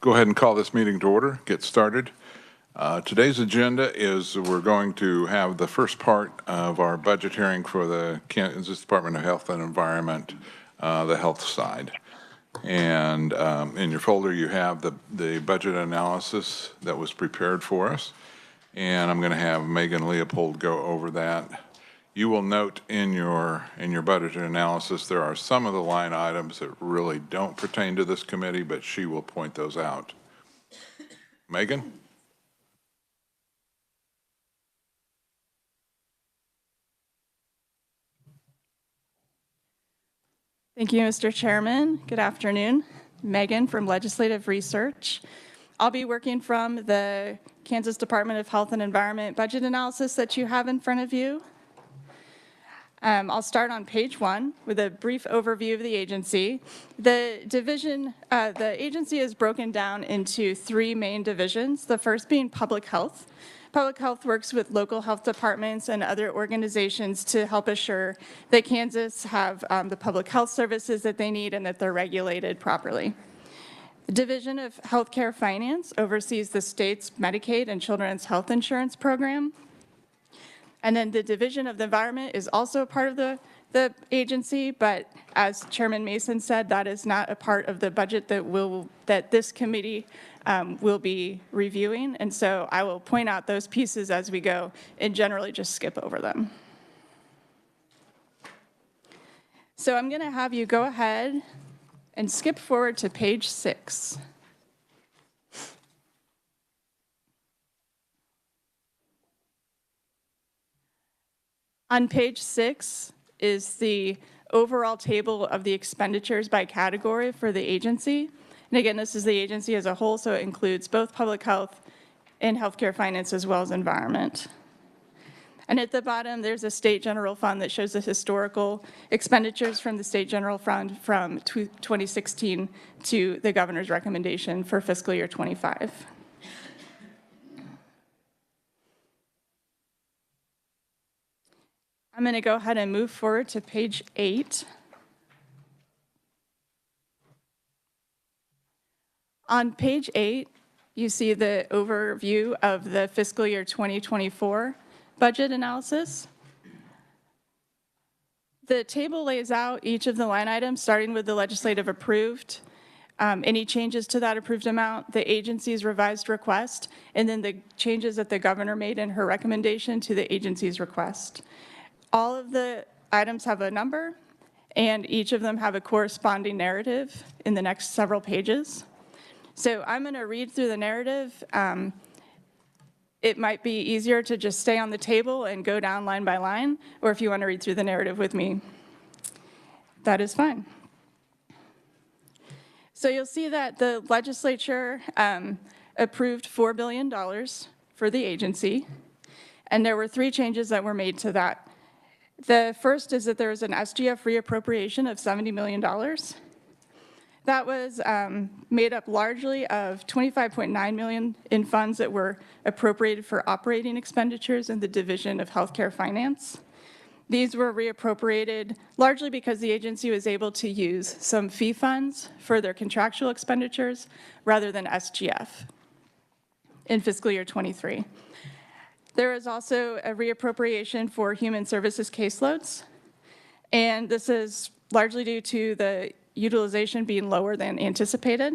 Go ahead and call this meeting to order, get started. Today's agenda is we're going to have the first part of our budget hearing for the Kansas Department of Health and Environment, the health side. And in your folder, you have the budget analysis that was prepared for us. And I'm going to have Megan Leopold go over that. You will note in your budget analysis, there are some of the line items that really don't pertain to this committee, but she will point those out. Megan? Thank you, Mr. Chairman. Good afternoon. Megan from Legislative Research. I'll be working from the Kansas Department of Health and Environment budget analysis that you have in front of you. I'll start on page 1 with a brief overview of the agency. The agency is broken down into 3 main divisions, the first being public health. Public health works with local health departments and other organizations to help assure that Kansas have the public health services that they need and that they're regulated properly. The Division of Healthcare Finance oversees the state's Medicaid and Children's Health Insurance Program. And then the Division of the Environment is also a part of the agency, but as Chairman Mason said, that is not a part of the budget that this committee will be reviewing. And so I will point out those pieces as we go and generally just skip over them. So I'm going to have you go ahead and skip forward to page 6. On page 6 is the overall table of the expenditures by category for the agency. And again, this is the agency as a whole, so it includes both public health and healthcare finance as well as environment. And at the bottom, there's a state general fund that shows the historical expenditures from the state general fund from 2016 to the governor's recommendation for fiscal year 25. I'm going to go ahead and move forward to page 8. On page 8, you see the overview of the fiscal year 2024 budget analysis. The table lays out each of the line items, starting with the legislative approved, any changes to that approved amount, the agency's revised request, and then the changes that the governor made in her recommendation to the agency's request. All of the items have a number, and each of them have a corresponding narrative in the next several pages. So I'm going to read through the narrative. It might be easier to just stay on the table and go down line by line, or if you want to read through the narrative with me, that is fine. So you'll see that the legislature approved $4 billion for the agency, and there were 3 changes that were made to that. The first is that there was an SGF reappropriation of $70 million. That was made up largely of $25.9 million in funds that were appropriated for operating expenditures in the Division of Healthcare Finance. These were reappropriated largely because the agency was able to use some fee funds for their contractual expenditures rather than SGF in fiscal year 23. There is also a reappropriation for human services caseloads, and this is largely due to the utilization being lower than anticipated.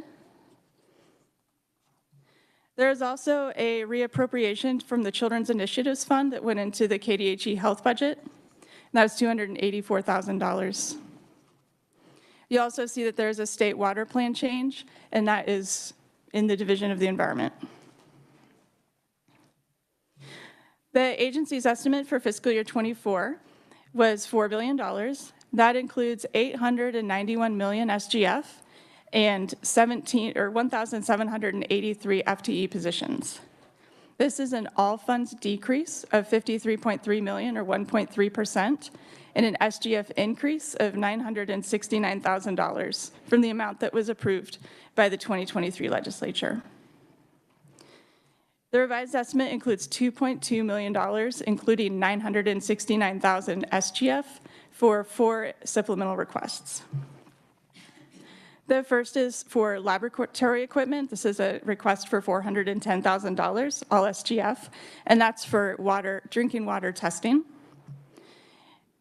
There is also a reappropriation from the Children's Initiatives Fund that went into the KDHE health budget, and that was $284,000. You also see that there's a state water plan change, and that is in the Division of the Environment. The agency's estimate for fiscal year 24 was $4 billion. That includes $891 million SGF and 1,783 FTE positions. This is an all funds decrease of $53.3 million or 1.3% and an SGF increase of $969,000 from the amount that was approved by the 2023 legislature. The revised estimate includes $2.2 million, including $969,000 SGF for 4 supplemental requests. The first is for laboratory equipment. This is a request for $410,000, all SGF, and that's for drinking water testing.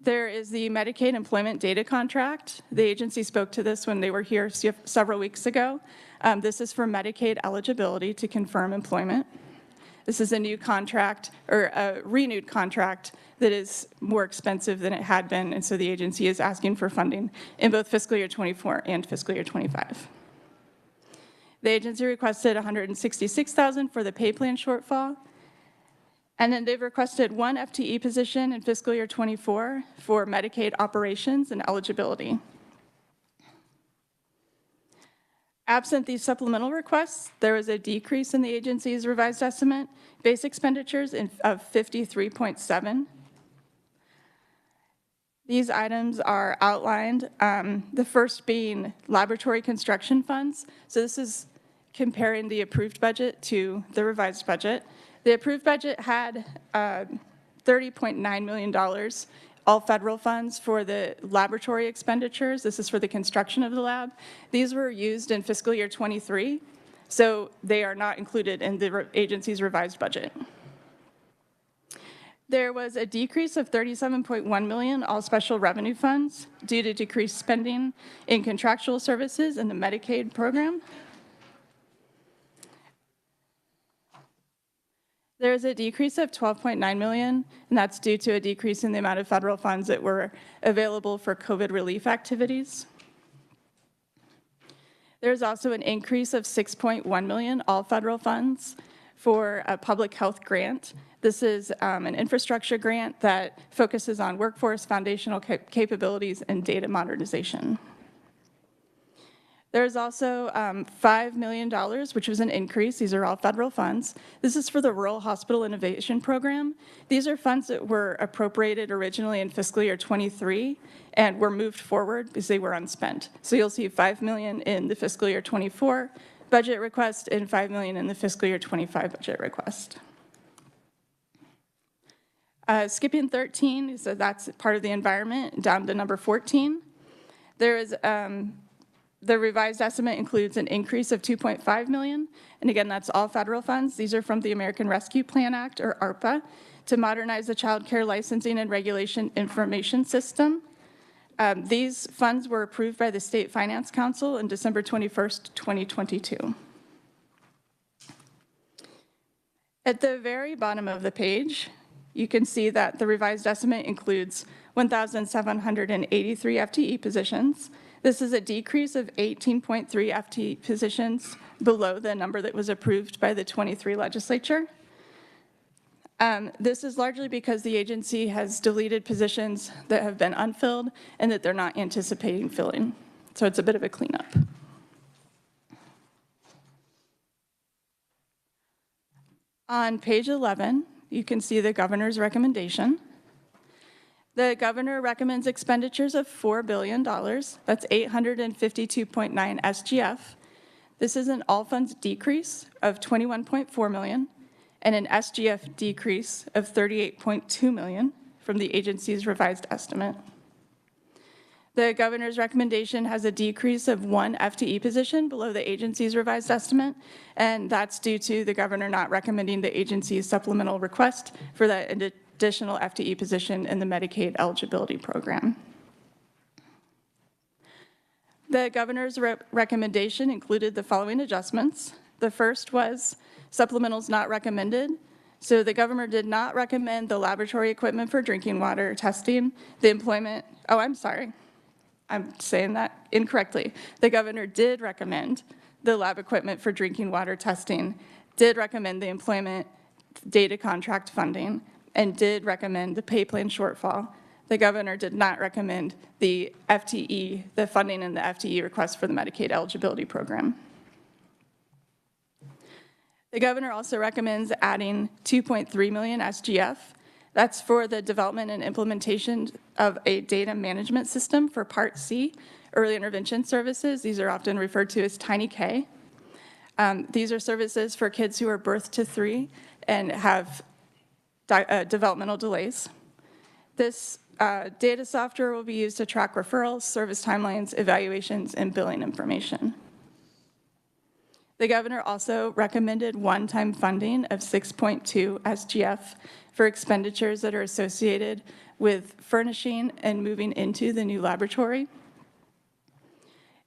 There is the Medicaid employment data contract. The agency spoke to this when they were here several weeks ago. This is for Medicaid eligibility to confirm employment. This is a new contract, or a renewed contract, that is more expensive than it had been, and so the agency is asking for funding in both fiscal year 24 and fiscal year 25. The agency requested $166,000 for the pay plan shortfall, and then they've requested one FTE position in fiscal year 24 for Medicaid operations and eligibility. Absent these supplemental requests, there was a decrease in the agency's revised estimate, base expenditures of 53.7. These items are outlined, the first being laboratory construction funds. So this is comparing the approved budget to the revised budget. The approved budget had $30.9 million, all federal funds for the laboratory expenditures. This is for the construction of the lab. These were used in fiscal year 23, so they are not included in the agency's revised budget. There was a decrease of $37.1 million, all special revenue funds, due to decreased spending in contractual services in the Medicaid program. There's a decrease of $12.9 million, and that's due to a decrease in the amount of federal funds that were available for COVID relief activities. There's also an increase of $6.1 million, all federal funds, for a public health grant. This is an infrastructure grant that focuses on workforce, foundational capabilities, and data modernization. There's also $5 million, which was an increase. These are all federal funds. This is for the Rural Hospital Innovation Program. These are funds that were appropriated originally in fiscal year 23 and were moved forward because they were unspent. So you'll see $5 million in the fiscal year 24 budget request and $5 million in the fiscal year 25 budget request. Skipping 13, so that's part of the environment, down to number 14. There is the revised estimate includes an increase of $2.5 million, and again, that's all federal funds. These are from the American Rescue Plan Act, or ARPA, to modernize the child care licensing and regulation information system. These funds were approved by the State Finance Council on December 21st, 2022. At the very bottom of the page, you can see that the revised estimate includes 1,783 FTE positions. This is a decrease of 18.3 FTE positions below the number that was approved by the 23 legislature. This is largely because the agency has deleted positions that have been unfilled and that they're not anticipating filling. So it's a bit of a cleanup. On page 11, you can see the governor's recommendation. The governor recommends expenditures of $4 billion. That's 852.9 SGF. This is an all funds decrease of $21.4 million and an SGF decrease of $38.2 million from the agency's revised estimate. The governor's recommendation has a decrease of one FTE position below the agency's revised estimate, and that's due to the governor not recommending the agency's supplemental request for that additional FTE position in the Medicaid eligibility program. The governor's recommendation included the following adjustments. The first was supplementals not recommended. So the governor did not recommend the laboratory equipment for drinking water testing, the employment, I'm saying that incorrectly. The governor did recommend the lab equipment for drinking water testing, did recommend the employment data contract funding, and did recommend the pay plan shortfall. The governor did not recommend the FTE, the funding in the FTE request for the Medicaid eligibility program. The governor also recommends adding 2.3 million SGF. That's for the development and implementation of a data management system for Part C, early intervention services. These are often referred to as Tiny K. These are services for kids who are birth to 3 and have developmental delays. This Data software will be used to track referrals, service timelines, evaluations, and billing information. The governor also recommended one-time funding of 6.2 SGF for expenditures that are associated with furnishing and moving into the new laboratory.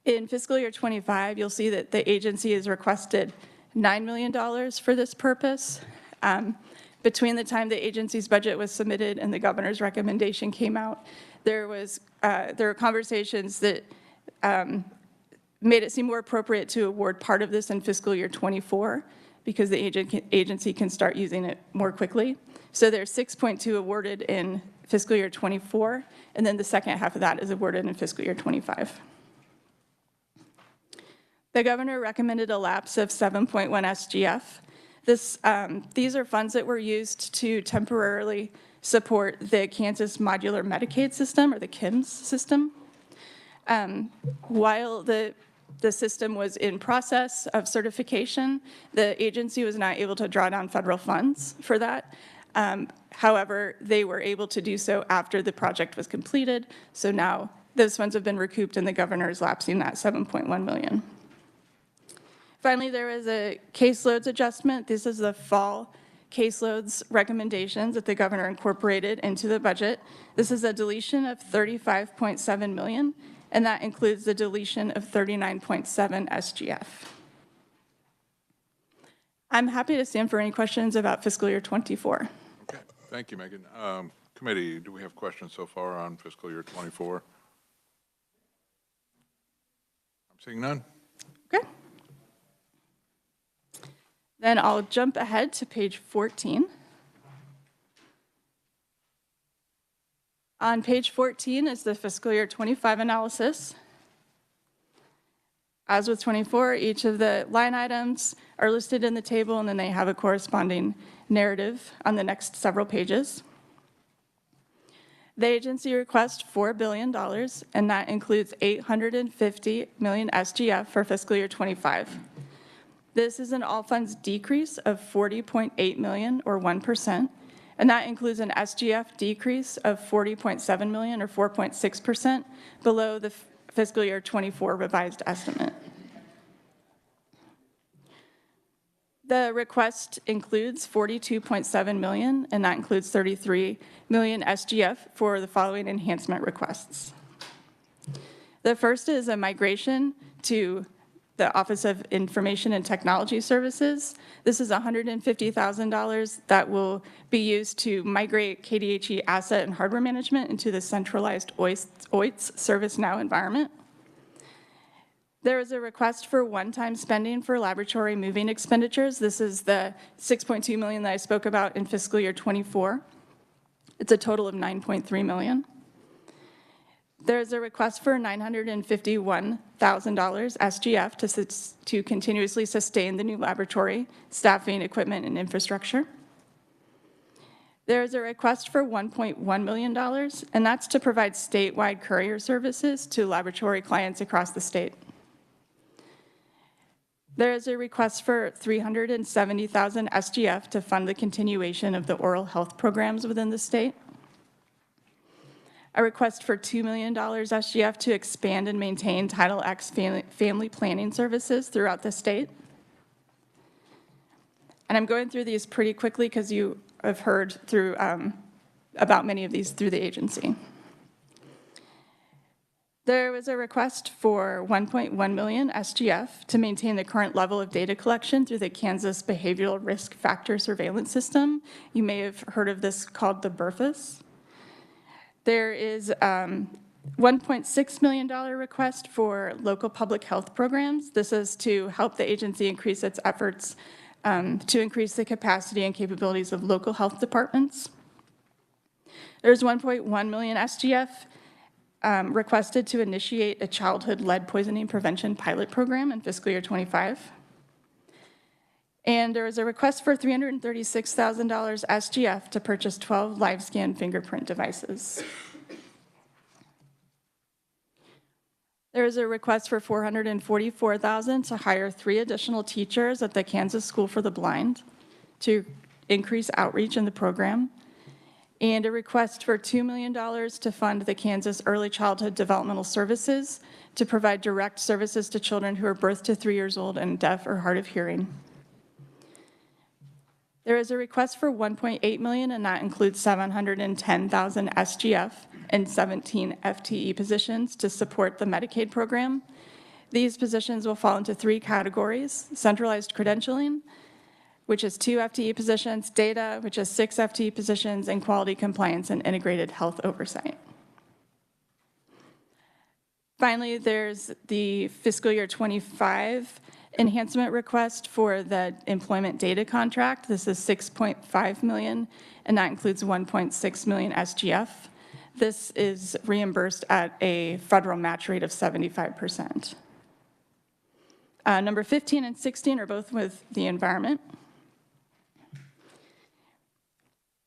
In fiscal year 25, you'll see that the agency has requested $9 million for this purpose. Between the time the agency's budget was submitted and the governor's recommendation came out, there were conversations that made it seem more appropriate to award part of this in fiscal year 24 because the agency can start using it more quickly. So there's 6.2 awarded in fiscal year 24, and then the second half of that is awarded in fiscal year 25. The governor recommended a lapse of 7.1 SGF. These are funds that were used to temporarily support the Kansas Modular Medicaid System, or the KIMS system. While the system was in process of certification, the agency was not able to draw down federal funds for that. However, they were able to do so after the project was completed. So now those funds have been recouped and the governor is lapsing that $7.1 million. Finally, there is a caseloads adjustment. This is the fall caseloads recommendations that the governor incorporated into the budget. This is a deletion of $35.7 million, and that includes the deletion of 39.7 SGF. I'm happy to stand for any questions about fiscal year 24. Okay, thank you, Megan. Committee, do we have questions so far on fiscal year 24? I'm seeing none. Okay. Then I'll jump ahead to page 14. On page 14 is the fiscal year 25 analysis. As with 24, each of the line items are listed in the table, and then they have a corresponding narrative on the next several pages. The agency requests $4 billion, and that includes $850 million SGF for fiscal year 25. This is an all funds decrease of $40.8 million, or 1%, and that includes an SGF decrease of $40.7 million, or 4.6%, below the fiscal year 24 revised estimate. The request includes $42.7 million, and that includes $33 million SGF for the following enhancement requests. The first is a migration to the Office of Information and Technology Services. This is $150,000 that will be used to migrate KDHE asset and hardware management into the centralized OITS ServiceNow environment. There is a request for one-time spending for laboratory moving expenditures. This is the $6.2 million that I spoke about in fiscal year 24. It's a total of $9.3 million. There's a request for $951,000 SGF to continuously sustain the new laboratory, staffing, equipment, and infrastructure. There's a request for $1.1 million, and that's to provide statewide courier services to laboratory clients across the state. There is a request for $370,000 SGF to fund the continuation of the oral health programs within the state. A request for $2 million SGF to expand and maintain Title X family planning services throughout the state. And I'm going through these pretty quickly because you have heard through about many of these through the agency. There was a request for $1.1 million SGF to maintain the current level of data collection through the Kansas Behavioral Risk Factor Surveillance System. You may have heard of this called the BRFIS. There is $1.6 million request for local public health programs. This is to help the agency increase its efforts to increase the capacity and capabilities of local health departments. There's $1.1 million SGF requested to initiate a childhood lead poisoning prevention pilot program in fiscal year 25. And there was a request for $336,000 SGF to purchase 12 live scan fingerprint devices. There is a request for $444,000 to hire 3 additional teachers at the Kansas School for the Blind to increase outreach in the program. and a request for $2 million to fund the Kansas Early Childhood Developmental Services to provide direct services to children who are birth to 3 years old and deaf or hard of hearing. There is a request for $1.8 million, and that includes 710,000 SGF and 17 FTE positions to support the Medicaid program. These positions will fall into 3 categories: centralized credentialing, which is 2 FTE positions, data, which is 6 FTE positions, and quality compliance and integrated health oversight. Finally, there's the fiscal year 25 enhancement request for the employment data contract. This is $6.5 million, and that includes $1.6 million SGF. This is reimbursed at a federal match rate of 75%. Number 15 and 16 are both with the environment.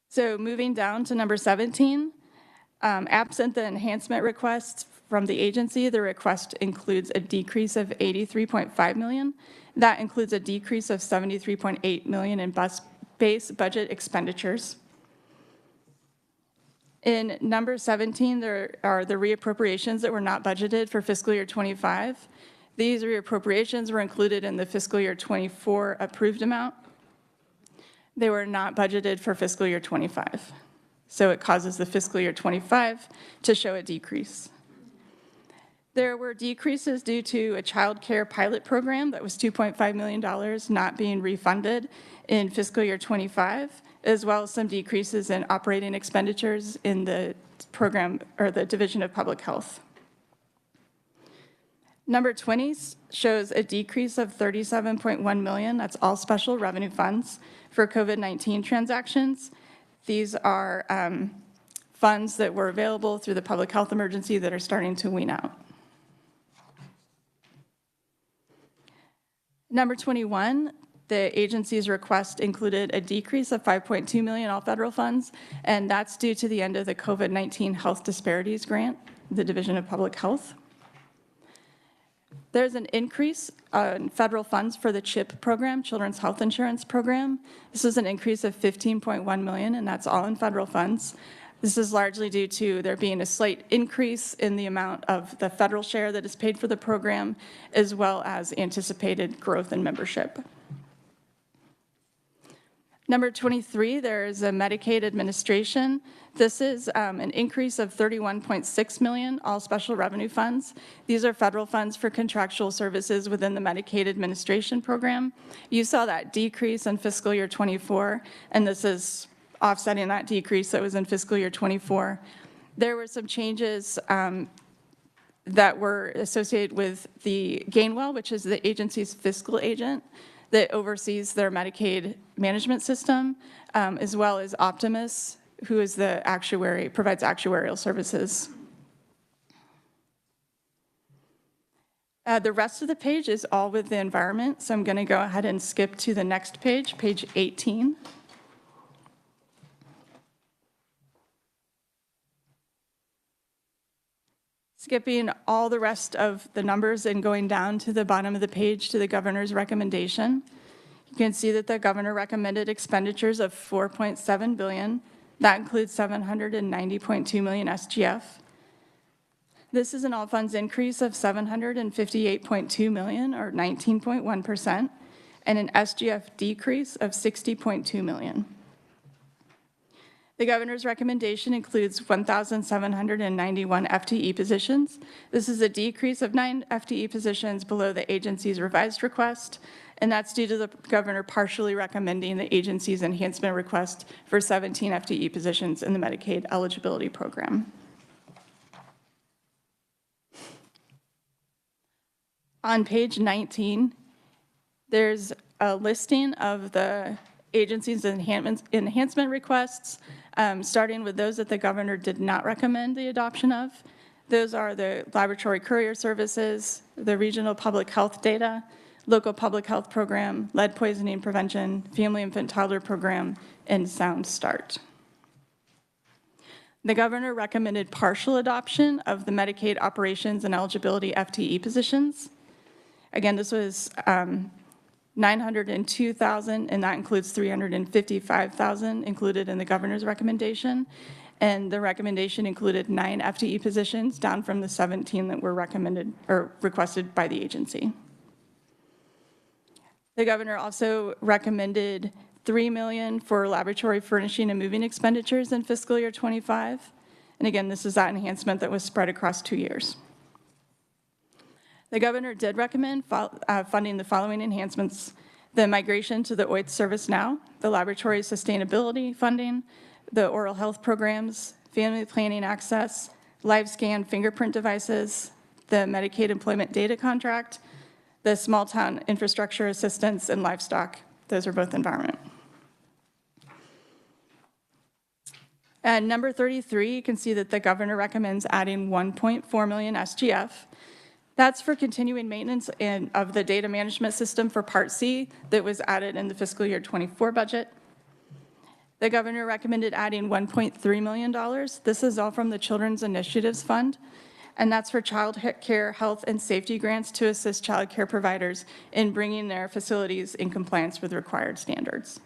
So moving down to number 17, absent the enhancement requests from the agency, the request includes a decrease of $83.5 million. That includes a decrease of $73.8 million in base budget expenditures. In number 17, there are the reappropriations that were not budgeted for fiscal year 25. These reappropriations were included in the fiscal year 24 approved amount. They were not budgeted for fiscal year 25. So it causes the fiscal year 25 to show a decrease. There were decreases due to a child care pilot program that was $2.5 million not being refunded in fiscal year 25, as well as some decreases in operating expenditures in the program or the Division of Public Health. Number 20 shows a decrease of $37.1 million. That's all special revenue funds for COVID-19 transactions. These are funds that were available through the public health emergency that are starting to wean out. Number 21, the agency's request included a decrease of $5.2 million all federal funds, and that's due to the end of the COVID-19 Health Disparities Grant, the Division of Public Health. There's an increase in federal funds for the CHIP program, Children's Health Insurance Program. This is an increase of $15.1 million, and that's all in federal funds. This is largely due to there being a slight increase in the amount of the federal share that is paid for the program, as well as anticipated growth in membership. Number 23, there is a Medicaid administration. This is an increase of $31.6 million, all special revenue funds. These are federal funds for contractual services within the Medicaid administration program. You saw that decrease in fiscal year 24, and this is offsetting that decrease that was in fiscal year 24. There were some changes that were associated with the Gainwell, which is the agency's fiscal agent that oversees their Medicaid management system, as well as Optimus, who is the actuary, provides actuarial services. The rest of the page is all with the environment, so I'm going to go ahead and skip to the next page, page 18. Skipping all the rest of the numbers and going down to the bottom of the page to the governor's recommendation, you can see that the governor recommended expenditures of $4.7 billion. That includes $790.2 million SGF. This is an all funds increase of $758.2 million, or 19.1%, and an SGF decrease of $60.2 million. The governor's recommendation includes 1,791 FTE positions. This is a decrease of 9 FTE positions below the agency's revised request, and that's due to the governor partially recommending the agency's enhancement request for 17 FTE positions in the Medicaid eligibility program. On page 19, there's a listing of the agency's enhancement requests, starting with those that the governor did not recommend the adoption of. Those are the laboratory courier services, the regional public health data, local public health program, lead poisoning prevention, family infant toddler program, and Sound Start. The governor recommended partial adoption of the Medicaid operations and eligibility FTE positions. Again, this was $902,000, and that includes $355,000 included in the governor's recommendation. And the recommendation included 9 FTE positions, down from the 17 that were recommended or requested by the agency. The governor also recommended $3 million for laboratory furnishing and moving expenditures in fiscal year '25. And again, this is that enhancement that was spread across 2 years. The governor did recommend funding the following enhancements: the migration to the OIT service now, the laboratory sustainability funding, the oral health programs, family planning access, live scan fingerprint devices, the Medicaid employment data contract, the small town infrastructure assistance, and livestock. Those are both environment. And number 33, you can see that the governor recommends adding 1.4 million SGF. That's for continuing maintenance of the data management system for Part C that was added in the fiscal year '24 budget. The governor recommended adding $1.3 million. This is all from the Children's Initiatives Fund, and that's for child care, health, and safety grants to assist child care providers in bringing their facilities in compliance with required standards.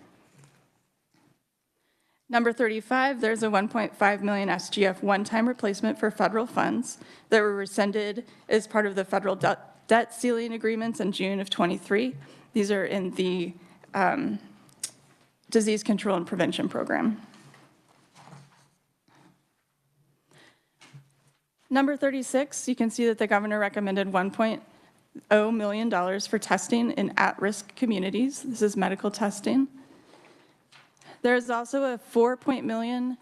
Number 35, there's a 1.5 million SGF one-time replacement for federal funds that were rescinded as part of the federal debt ceiling agreements in June of '23. These are in the Disease Control and Prevention Program. Number 36, you can see that the governor recommended $1.0 million for testing in at-risk communities. This is medical testing. There's also a $4 million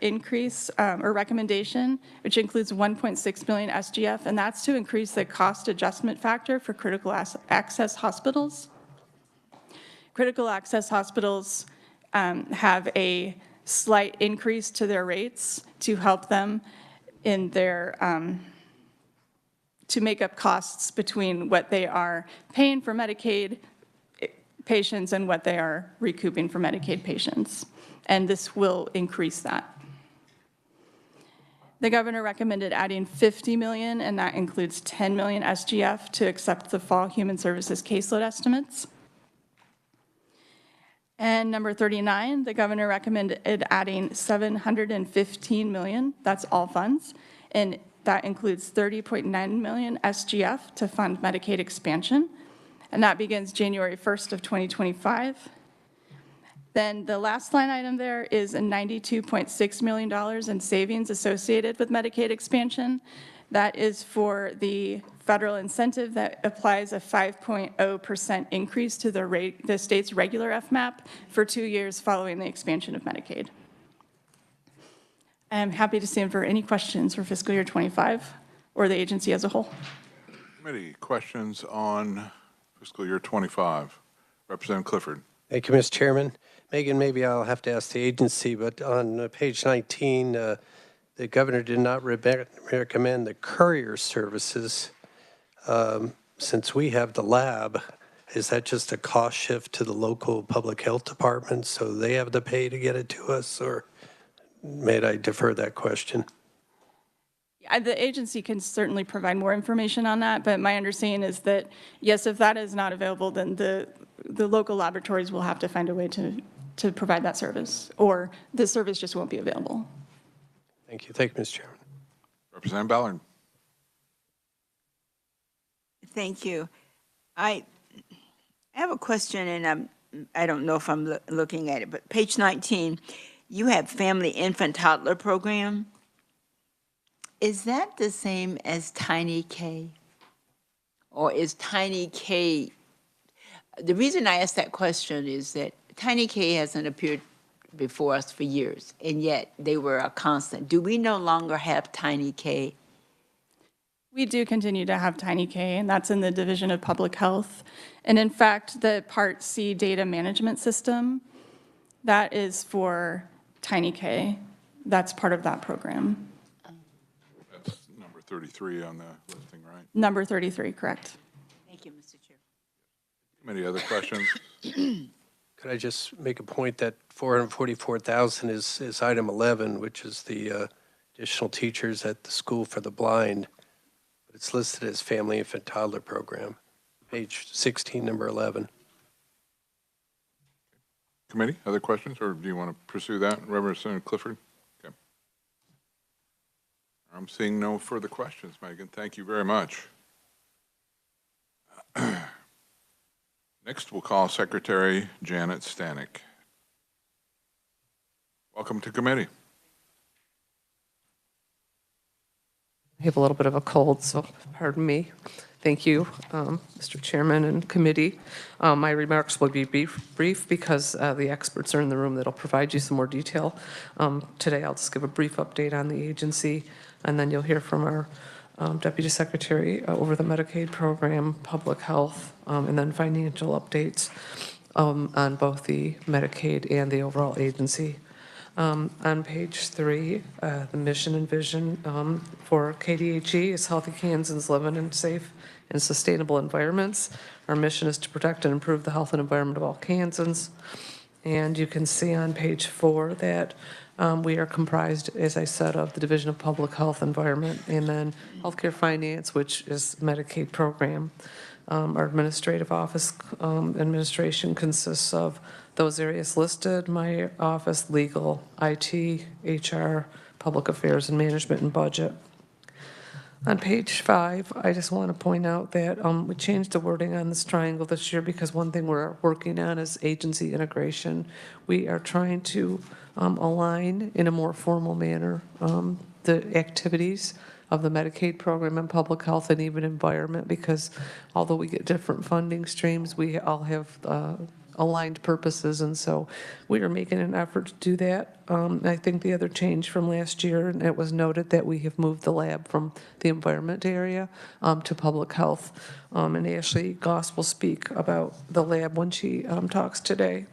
increase or recommendation, which includes 1.6 million SGF, and that's to increase the cost adjustment factor for critical access hospitals. Critical access hospitals have a slight increase to their rates to help them in their, to make up costs between what they are paying for Medicaid patients and what they are recouping for Medicaid patients. And this will increase that. The governor recommended adding $50 million, and that includes 10 million SGF to accept the fall human services caseload estimates. And number 39, the governor recommended adding $715 million, that's all funds, and that includes 30.9 million SGF to fund Medicaid expansion, and that begins January 1st of 2025. Then the last line item there is a $92.6 million in savings associated with Medicaid expansion. That is for the federal incentive that applies a 5.0% increase to the state's regular FMAP for 2 years following the expansion of Medicaid. I'm happy to stand for any questions for fiscal year '25 or the agency as a whole. Committee questions on fiscal year '25. Representative Clifford. Thank you, Mr. Chairman. Megan, maybe I'll have to ask the agency, but on page 19, the governor did not recommend the courier services. Since we have the lab, is that just a cost shift to the local public health department so they have to pay to get it to us, or may I defer that question? The agency can certainly provide more information on that, but my understanding is that, yes, if that is not available, then the local laboratories will have to find a way to provide that service, or the service just won't be available. Thank you. Thank you, Mr. Chairman. Representative Ballard. Thank you. I have a question, and I don't know if I'm looking at it, but page 19, you have Family Infant Toddler Program. Is that the same as Tiny K? Or is Tiny K, the reason I ask that question is that Tiny K hasn't appeared before us for years, and yet they were a constant. Do we no longer have Tiny K? We do continue to have Tiny K, and that's in the Division of Public Health. And in fact, the Part C data management system, that is for Tiny K. That's part of that program. That's number 33 on the listing, right? Number 33, correct. Thank you, Mr. Chair. Any other questions? Could I just make a point that 444,000 is item 11, which is the additional teachers at the School for the Blind. But it's listed as Family Infant Toddler Program, page 16, number 11. Committee, other questions, or do you want to pursue that? Representative Clifford? Okay. I'm seeing no further questions, Megan. Thank you very much. Next, we'll call Secretary Janet Stanek. Welcome to committee. I have a little bit of a cold, so pardon me. Thank you, Mr. Chairman and committee. My remarks will be brief because the experts are in the room that'll provide you some more detail. Today, I'll just give a brief update on the agency, and then you'll hear from our Deputy Secretary over the Medicaid program, public health, and then financial updates on both the Medicaid and the overall agency. On page 3, the mission and vision for KDHE is Healthy Kansans Living in Safe and Sustainable Environments. Our mission is to protect and improve the health and environment of all Kansans. And you can see on page 4 that we are comprised, as I said, of the Division of Public Health Environment and then Healthcare Finance, which is Medicaid program. Our administrative office administration consists of those areas listed, my office, legal, IT, HR, public affairs, and management and budget. On page 5, I just want to point out that we changed the wording on this triangle this year because one thing we're working on is agency integration. We are trying to align in a more formal manner the activities of the Medicaid program and public health and even environment, because although we get different funding streams, we all have aligned purposes, and so we are making an effort to do that. I think the other change from last year, and it was noted that we have moved the lab from the environment area to public health, and Ashley Goss will speak about the lab when she talks today.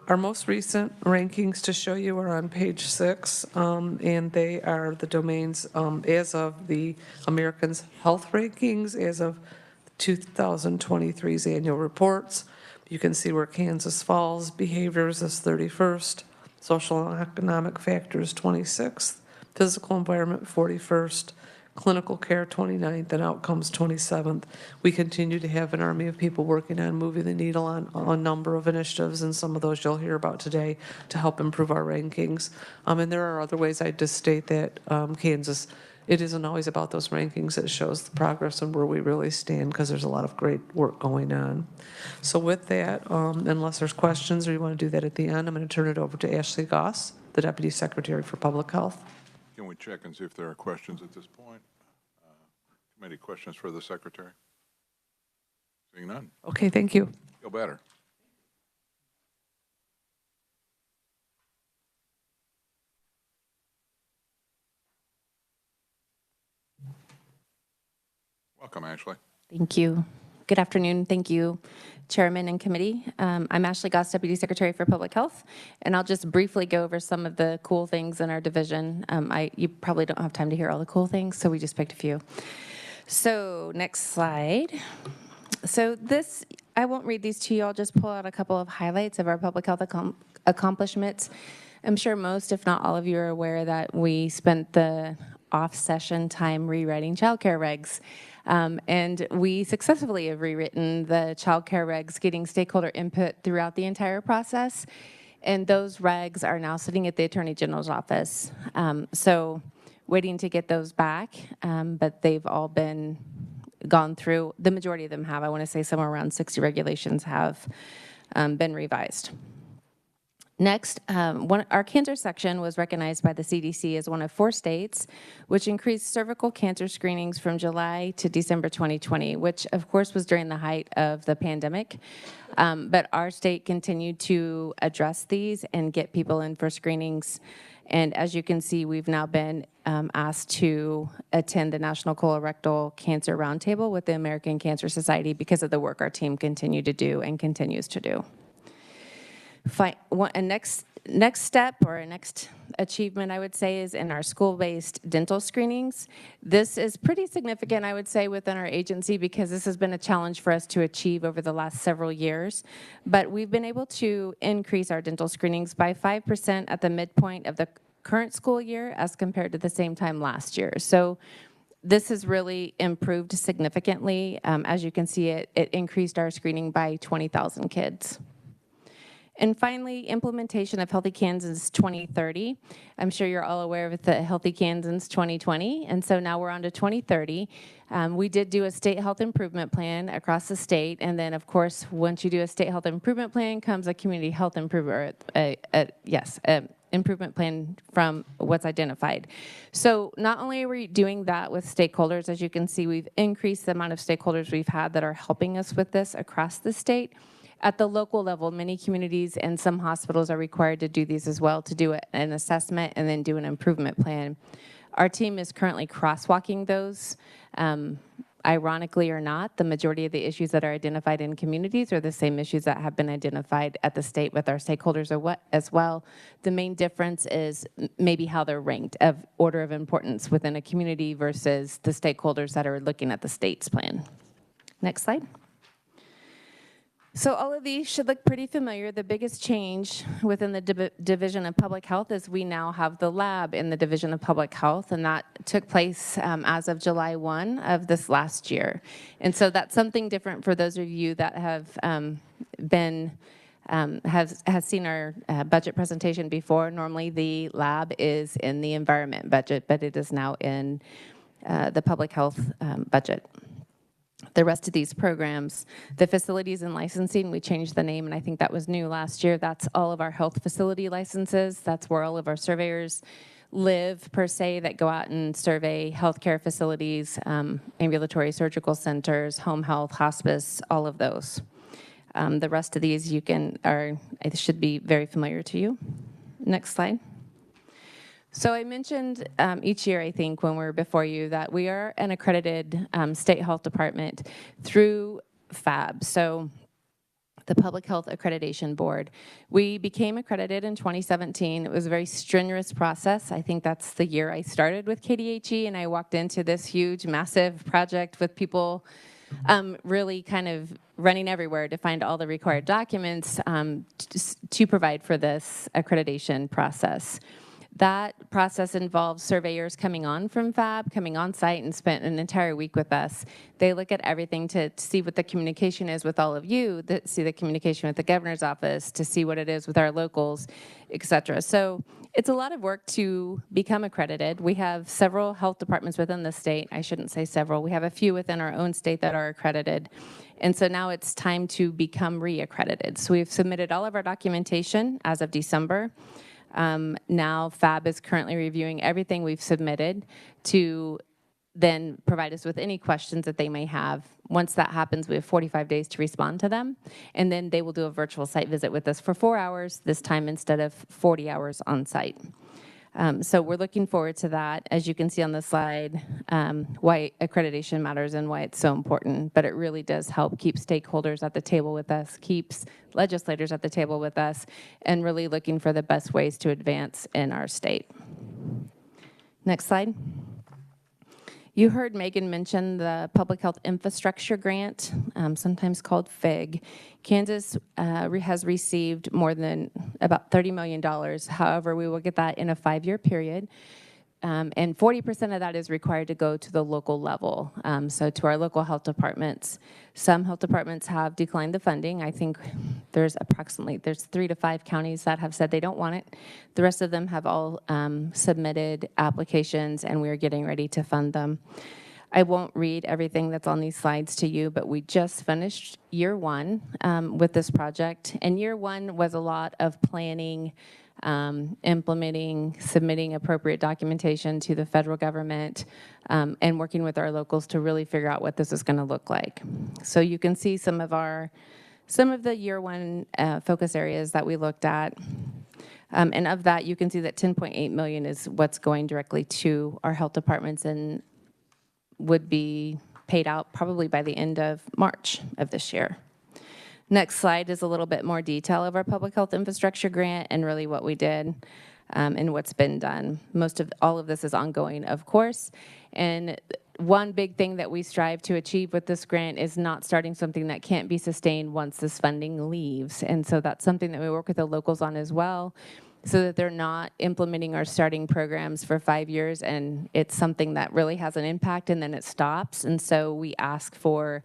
Our most recent rankings to show you are on page 6, and they are the domains as of the Americans Health Rankings as of 2023's annual reports. You can see where Kansas falls. Behaviors is 31st, social and economic factors 26th, physical environment 41st, clinical care 29th, and outcomes 27th. We continue to have an army of people working on moving the needle on a number of initiatives, and some of those you'll hear about today to help improve our rankings. And there are other ways I just state that Kansas, it isn't always about those rankings. It shows the progress and where we really stand, because there's a lot of great work going on. So with that, unless there's questions or you want to do that at the end, I'm going to turn it over to Ashley Goss, the Deputy Secretary for Public Health. Can we check and see if there are questions at this point? Committee questions for the Secretary? Seeing none. Okay, thank you. Feel better. Welcome, Ashley. Thank you. Good afternoon. Thank you, Chairman and Committee. I'm Ashley Goss, Deputy Secretary for Public Health, and I'll just briefly go over some of the cool things in our division. You probably don't have time to hear all the cool things, so we just picked a few. So next slide. So this, I won't read these to you. I'll just pull out a couple of highlights of our public health accomplishments. I'm sure most, if not all of you, are aware that we spent the off-session time rewriting childcare regs. And we successfully have rewritten the childcare regs, getting stakeholder input throughout the entire process. And those regs are now sitting at the Attorney General's office. So waiting to get those back, but they've all been gone through. The majority of them have. I want to say somewhere around 60 regulations have been revised. Next, our cancer section was recognized by the CDC as one of 4 states which increased cervical cancer screenings from July to December 2020, which of course was during the height of the pandemic. But our state continued to address these and get people in for screenings. And as you can see, we've now been asked to attend the National Colorectal Cancer Roundtable with the American Cancer Society because of the work our team continued to do and continues to do. A next step or a next achievement, I would say, is in our school-based dental screenings. This is pretty significant, I would say, within our agency because this has been a challenge for us to achieve over the last several years. But we've been able to increase our dental screenings by 5% at the midpoint of the current school year as compared to the same time last year. So this has really improved significantly. As you can see, it increased our screening by 20,000 kids. And finally, implementation of Healthy Kansas 2030. I'm sure you're all aware of the Healthy Kansas 2020, and so now we're on to 2030. We did do a state health improvement plan across the state, and then, of course, once you do a state health improvement plan comes a community health improvement, improvement plan from what's identified. So not only are we doing that with stakeholders, as you can see, we've increased the amount of stakeholders we've had that are helping us with this across the state. At the local level, many communities and some hospitals are required to do these as well, to do an assessment and then do an improvement plan. Our team is currently crosswalking those. Ironically or not, the majority of the issues that are identified in communities are the same issues that have been identified at the state with our stakeholders as well. The main difference is maybe how they're ranked of order of importance within a community versus the stakeholders that are looking at the state's plan. Next slide. So all of these should look pretty familiar. The biggest change within the Division of Public Health is we now have the lab in the Division of Public Health, and that took place as of July 1 of this last year. And so that's something different for those of you that have has seen our budget presentation before. Normally the lab is in the environment budget, but it is now in the public health budget. The rest of these programs, the facilities and licensing, we changed the name, and I think that was new last year. That's all of our health facility licenses. That's where all of our surveyors live, per se, that go out and survey healthcare facilities, ambulatory surgical centers, home health, hospice, all of those. The rest of these it should be very familiar to you. Next slide. So I mentioned each year, I think, when we're before you, that we are an accredited state health department through FAB, so the Public Health Accreditation Board. We became accredited in 2017. It was a very strenuous process. I think that's the year I started with KDHE, and I walked into this huge, massive project with people really kind of running everywhere to find all the required documents to provide for this accreditation process. That process involves surveyors coming on from FAB, coming on site and spent an entire week with us. They look at everything to see what the communication is with all of you, to see the communication with the governor's office, to see what it is with our locals, et cetera. So it's a lot of work to become accredited. We have several health departments within the state. I shouldn't say several. We have a few within our own state that are accredited. And so now it's time to become re-accredited. So we've submitted all of our documentation as of December. Now FAB is currently reviewing everything we've submitted to then provide us with any questions that they may have. Once that happens, we have 45 days to respond to them, and then they will do a virtual site visit with us for 4 hours, this time instead of 40 hours on site. So we're looking forward to that. As you can see on the slide, why accreditation matters and why it's so important, but it really does help keep stakeholders at the table with us, keeps legislators at the table with us, and really looking for the best ways to advance in our state. Next slide. You heard Megan mention the Public Health Infrastructure Grant, sometimes called FIG. Kansas has received more than about $30 million. However, we will get that in a 5-year period. And 40% of that is required to go to the local level, so to our local health departments. Some health departments have declined the funding. I think there's 3 to 5 counties that have said they don't want it. The rest of them have all submitted applications, and we're getting ready to fund them. I won't read everything that's on these slides to you, but we just finished year 1 with this project. And year 1 was a lot of planning, implementing, submitting appropriate documentation to the federal government, and working with our locals to really figure out what this is going to look like. So you can see some of the year 1 focus areas that we looked at. And of that, you can see that 10.8 million is what's going directly to our health departments and would be paid out probably by the end of March of this year. Next slide is a little bit more detail of our Public Health Infrastructure Grant and really what we did and what's been done. All of this is ongoing, of course. And one big thing that we strive to achieve with this grant is not starting something that can't be sustained once this funding leaves. And so that's something that we work with the locals on as well, so that they're not implementing or starting programs for 5 years and it's something that really has an impact and then it stops. And so we ask for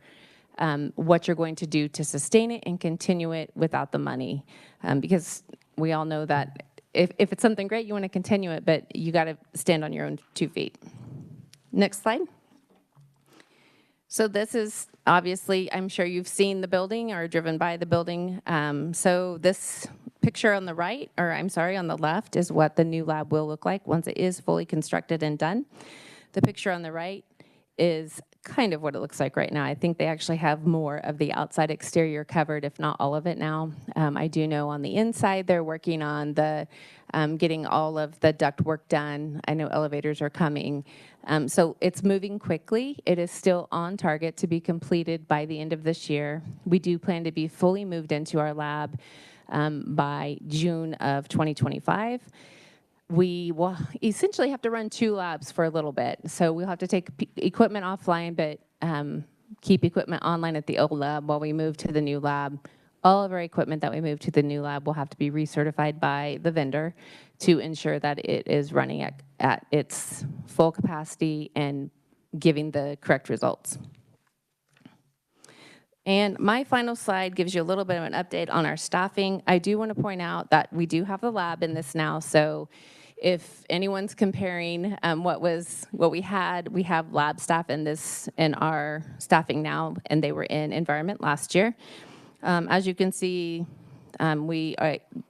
what you're going to do to sustain it and continue it without the money. Because we all know that if it's something great, you want to continue it, but you got to stand on your own 2 feet. Next slide. So this is obviously, I'm sure you've seen the building or driven by the building. So this picture on the right, or I'm sorry, on the left, is what the new lab will look like once it is fully constructed and done. The picture on the right is kind of what it looks like right now. I think they actually have more of the outside exterior covered, if not all of it now. I do know on the inside they're working on the getting all of the duct work done. I know elevators are coming. So it's moving quickly. It is still on target to be completed by the end of this year. We do plan to be fully moved into our lab by June of 2025. We will essentially have to run 2 labs for a little bit. So we'll have to take equipment offline, but keep equipment online at the old lab while we move to the new lab. All of our equipment that we move to the new lab will have to be recertified by the vendor to ensure that it is running at its full capacity and giving the correct results. And my final slide gives you a little bit of an update on our staffing. I do want to point out that we do have the lab in this now, so if anyone's comparing what we had, we have lab staff in our staffing now, and they were in environment last year. As you can see, we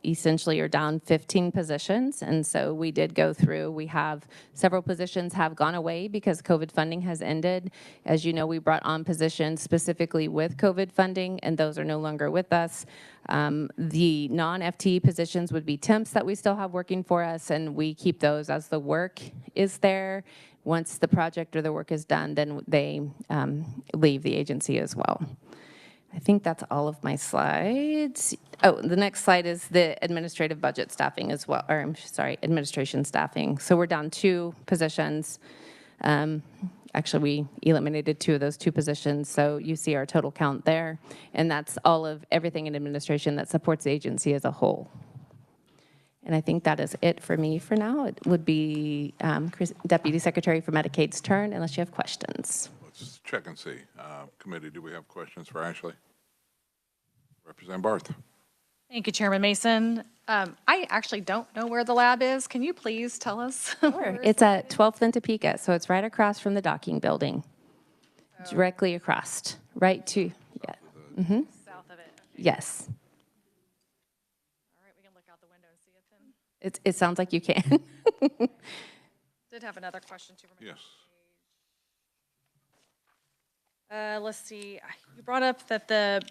essentially are down 15 positions, and so we did go through. We have several positions have gone away because COVID funding has ended. As you know, we brought on positions specifically with COVID funding, and those are no longer with us. The non-FTE positions would be temps that we still have working for us, and we keep those as the work is there. Once the project or the work is done, then they leave the agency as well. I think that's all of my slides. Oh, the next slide is the administrative budget staffing as well, or I'm sorry, administration staffing. So we're down 2 positions. Actually, we eliminated 2 of those 2 positions, so you see our total count there. And that's all of everything in administration that supports the agency as a whole. And I think that is it for me for now. It would be Deputy Secretary for Medicaid's turn, unless you have questions. Let's check and see. Committee, do we have questions for Ashley? Representative Barth. Thank you, Chairman Mason. I actually don't know where the lab is. Can you please tell us? It's at 12th and Topeka, so it's right across from the docking building. Directly across, right to, yeah. Mm-hmm. South of it. Okay. Yes. All right, we can look out the window and see it then. It sounds like you can. Did have another question too. Yes. Let's see. You brought up that the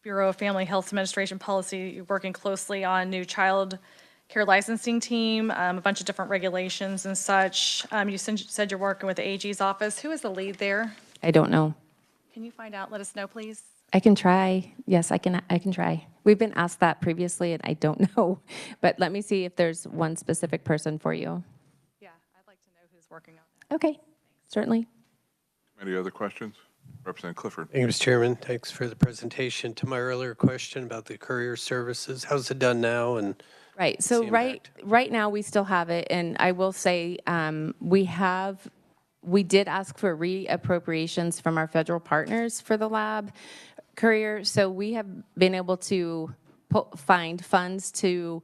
Bureau of Family Health Administration policy, you're working closely on new child care licensing team, a bunch of different regulations and such. You said you're working with the AG's office. Who is the lead there? I don't know. Can you find out? Let us know, please. I can try. Yes, I can try. We've been asked that previously, and I don't know. But let me see if there's one specific person for you. Yeah, I'd like to know who's working on that. Okay, certainly. Any other questions? Representative Clifford. Thank you, Mr. Chairman. Thanks for the presentation. To my earlier question about the courier services, how's it done now? And Right. So the right impact? now we still have it, and I will say we did ask for reappropriations from our federal partners for the lab courier. So we have been able to find funds to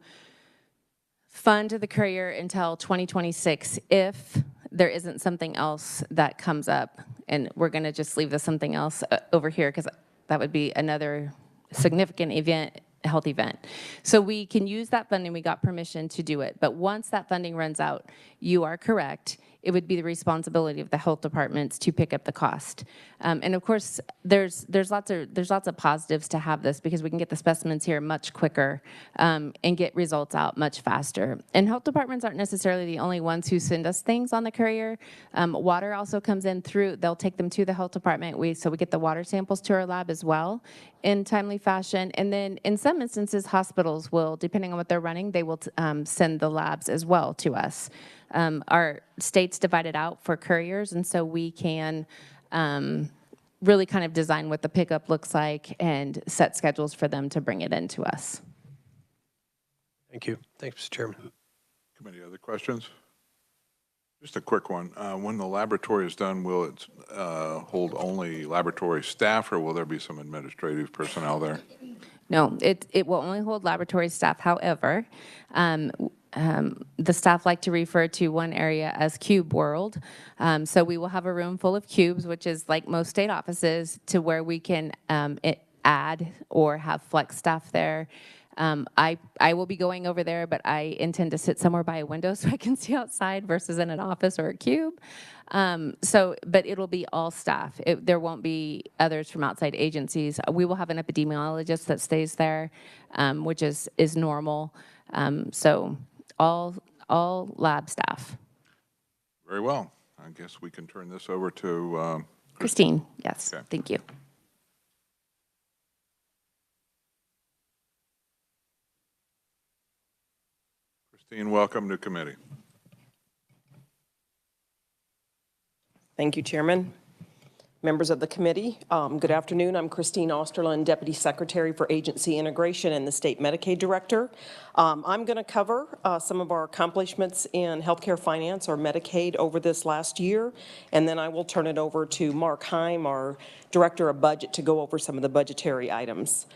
fund the courier until 2026 if there isn't something else that comes up. And we're going to just leave the something else over here because that would be another significant event, health event. So we can use that funding. We got permission to do it. But once that funding runs out, you are correct. It would be the responsibility of the health departments to pick up the cost. And of course, there's lots of positives to have this because we can get the specimens here much quicker and get results out much faster. And health departments aren't necessarily the only ones who send us things on the courier. Water also comes in through, they'll take them to the health department. So we get the water samples to our lab as well in timely fashion. And then in some instances, hospitals will, depending on what they're running, they will send the labs as well to us. Our state's divided out for couriers, and so we can really kind of design what the pickup looks like and set schedules for them to bring it in to us. Thank you. Thanks, Mr. Chairman. Committee, other questions? Just a quick one. When the laboratory is done, will it hold only laboratory staff, or will there be some administrative personnel there? No, it will only hold laboratory staff. However, the staff like to refer to one area as Cube World. So we will have a room full of cubes, which is like most state offices, to where we can add or have flex staff there. I will be going over there, but I intend to sit somewhere by a window so I can see outside versus in an office or a cube. But it'll be all staff. There won't be others from outside agencies. We will have an epidemiologist that stays there, which is normal. So all lab staff. Very well. I guess we can turn this over to Christine, yes, Okay. thank you. Christine, welcome to committee. Thank you, Chairman. Members of the committee, good afternoon. I'm Christine Osterlund, Deputy Secretary for Agency Integration and the State Medicaid Director. I'm going to cover some of our accomplishments in healthcare finance or Medicaid over this last year, and then I will turn it over to Mark Heim, our Director of Budget, to go over some of the budgetary items.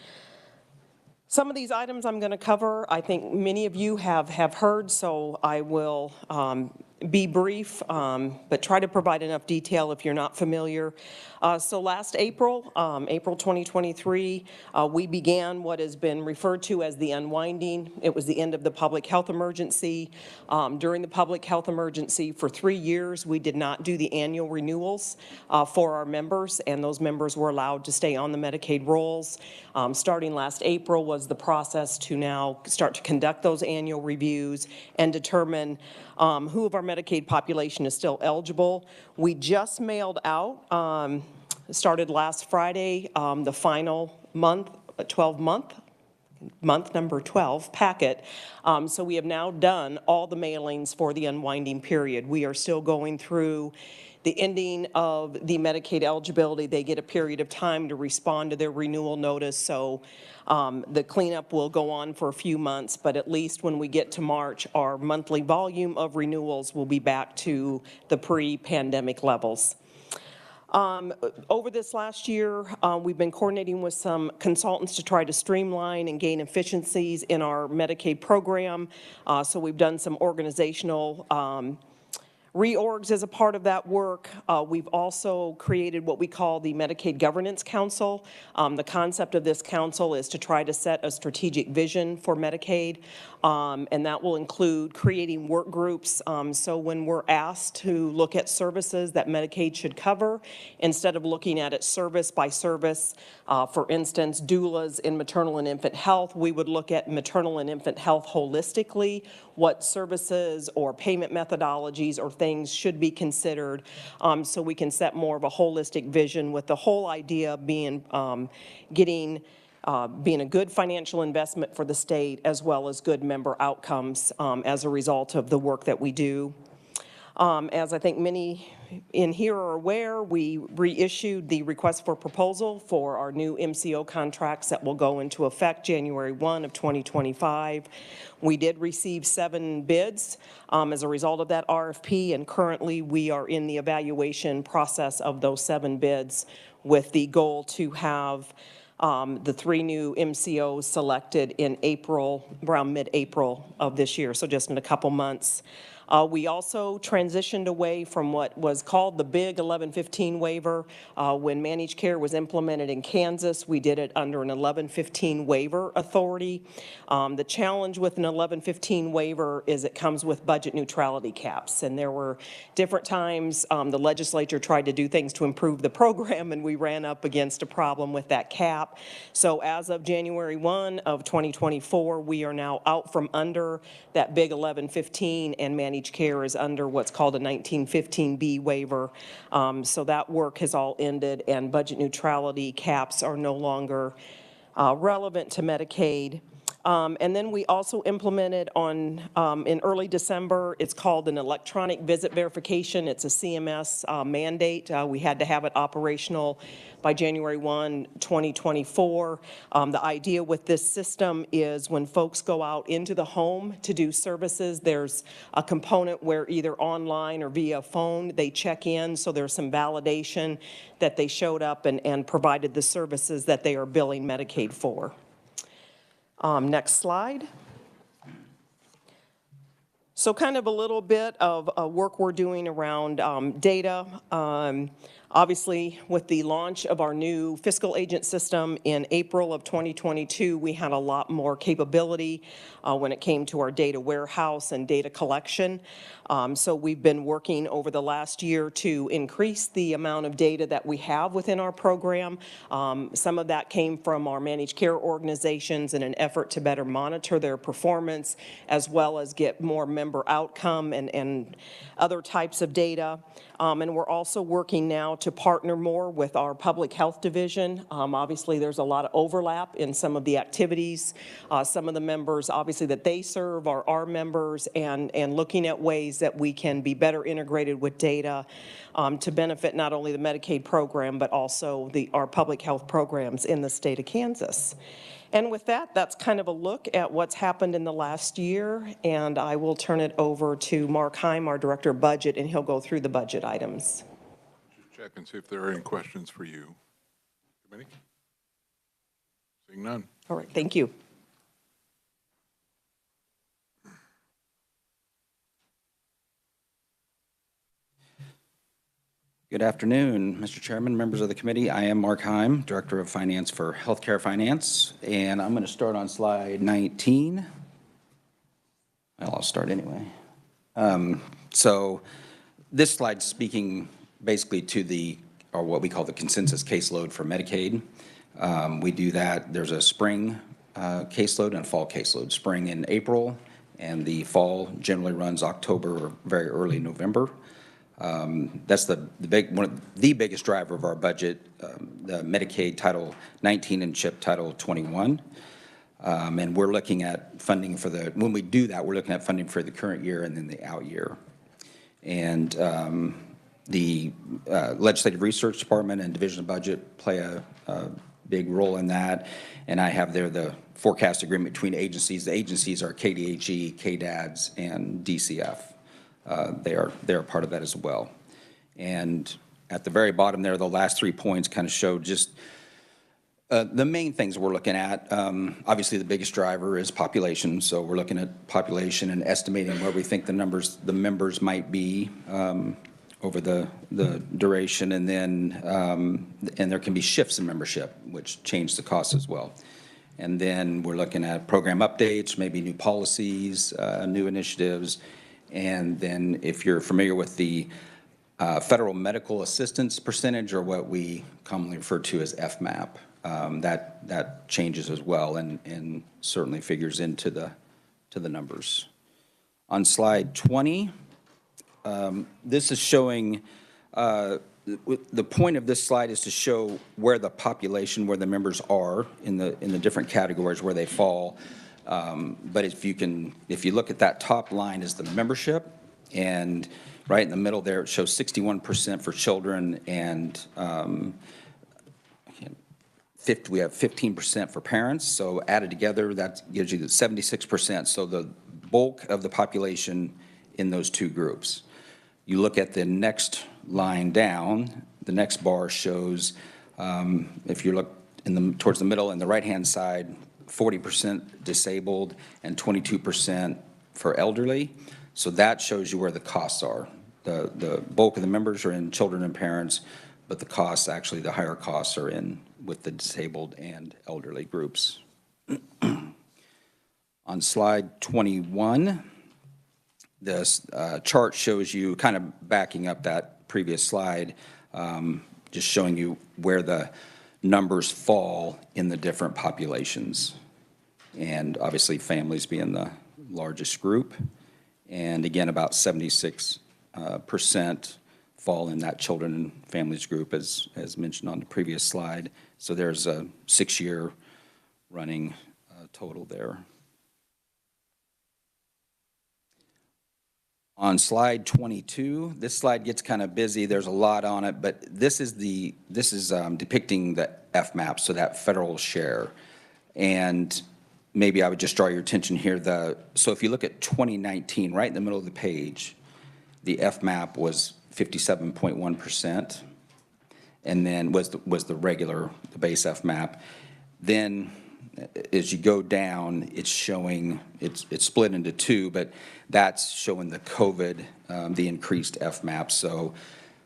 Some of these items I'm going to cover, I think many of you have heard, so I will be brief, but try to provide enough detail if you're not familiar. So last April, April 2023, we began what has been referred to as the unwinding. It was the end of the public health emergency. During the public health emergency, for 3 years, we did not do the annual renewals for our members, and those members were allowed to stay on the Medicaid rolls. Starting last April was the process to now start to conduct those annual reviews and determine who of our Medicaid population is still eligible. We just mailed out, started last Friday, the final month, 12-month, month number 12 packet. So we have now done all the mailings for the unwinding period. We are still going through the ending of the Medicaid eligibility. They get a period of time to respond to their renewal notice. So the cleanup will go on for a few months, but at least when we get to March, our monthly volume of renewals will be back to the pre-pandemic levels. Over this last year, we've been coordinating with some consultants to try to streamline and gain efficiencies in our Medicaid program. So we've done some organizational reorgs as a part of that work. We've also created what we call the Medicaid Governance Council. The concept of this council is to try to set a strategic vision for Medicaid, and that will include creating work groups. So when we're asked to look at services that Medicaid should cover, instead of looking at it service by service, for instance, doulas in maternal and infant health, we would look at maternal and infant health holistically, what services or payment methodologies or things should be considered, so we can set more of a holistic vision, with the whole idea being being a good financial investment for the state, as well as good member outcomes as a result of the work that we do. As I think many in here are aware, we reissued the request for proposal for our new MCO contracts that will go into effect January 1 of 2025. We did receive 7 bids as a result of that RFP, and currently we are in the evaluation process of those 7 bids, with the goal to have the 3 new MCOs selected in April, around mid-April of this year, so just in a couple months. We also transitioned away from what was called the Big 1115 waiver. When managed care was implemented in Kansas, we did it under an 1115 waiver authority. The challenge with an 1115 waiver is it comes with budget neutrality caps, and there were different times the legislature tried to do things to improve the program, and we ran up against a problem with that cap. So as of January 1 of 2024, we are now out from under that Big 1115, and managed care is under what's called a 1915B waiver. So that work has all ended, and budget neutrality caps are no longer relevant to Medicaid. And then we also implemented in early December, it's called an electronic visit verification. It's a CMS mandate. We had to have it operational by January 1, 2024. The idea with this system is when folks go out into the home to do services, there's a component where either online or via phone, they check in, so there's some validation that they showed up and provided the services that they are billing Medicaid for. Next slide. So kind of a little bit of work we're doing around data. Obviously, with the launch of our new fiscal agent system in April of 2022, we had a lot more capability when it came to our data warehouse and data collection. So we've been working over the last year to increase the amount of data that we have within our program. Some of that came from our managed care organizations in an effort to better monitor their performance, as well as get more member outcome and other types of data. And we're also working now to partner more with our public health division. Obviously, there's a lot of overlap in some of the activities. Some of the members, obviously, that they serve are our members, and looking at ways that we can be better integrated with data to benefit not only the Medicaid program, but also our public health programs in the state of Kansas. And with that, that's kind of a look at what's happened in the last year, and I will turn it over to Mark Heim, our Director of Budget, and he'll go through the budget items. Just check and see if there are any questions for you. Committee? Seeing none. All right, thank you. Good afternoon, Mr. Chairman, members of the committee. I am Mark Heim, Director of Finance for Healthcare Finance, and I'm going to start on slide 19. Well, I'll start anyway. So this slide's speaking basically to or what we call the consensus caseload for Medicaid. We do that. There's a spring caseload and a fall caseload. Spring in April, and the fall generally runs October or very early November. That's the biggest driver of our budget, the Medicaid Title 19 and CHIP Title 21. And we're looking at funding when we do that, we're looking at funding for the current year and then the out year. And the Legislative Research Department and Division of Budget play a big role in that. And I have there the forecast agreement between agencies. The agencies are KDHE, KDADS, and DCF. They are part of that as well. And at the very bottom there, the last 3 points kind of show just the main things we're looking at. Obviously, the biggest driver is population. So we're looking at population and estimating where we think the members might be over the duration, and then and there can be shifts in membership, which change the cost as well. And then we're looking at program updates, maybe new policies, new initiatives. And then if you're familiar with the federal medical assistance percentage, or what we commonly refer to as FMAP, that changes as well and certainly figures into the numbers. On slide 20, this is showing, the point of this slide is to show where the population, where the members are in the different categories where they fall. But if you look at that top line is the membership, and right in the middle there it shows 61% for children, and we have 15% for parents. So added together, that gives you the 76%. So the bulk of the population in those two groups. You look at the next line down, the next bar shows, if you look towards the middle and the right-hand side, 40% disabled and 22% for elderly. So that shows you where the costs are. The bulk of the members are in children and parents, but the costs, actually the higher costs, are in with the disabled and elderly groups. On slide 21, this chart shows you, kind of backing up that previous slide, just showing you where the numbers fall in the different populations. And obviously families being the largest group. And again, about 76% fall in that children and families group, as mentioned on the previous slide. So there's a 6-year running total there. On slide 22, this slide gets kind of busy. There's a lot on it, but this is depicting the FMAP, so that federal share. And maybe I would just draw your attention here. So if you look at 2019, right in the middle of the page, the FMAP was 57.1%, and then was the regular, the base FMAP. Then as you go down, it's showing, it's split into two, but that's showing the COVID, the increased FMAP. So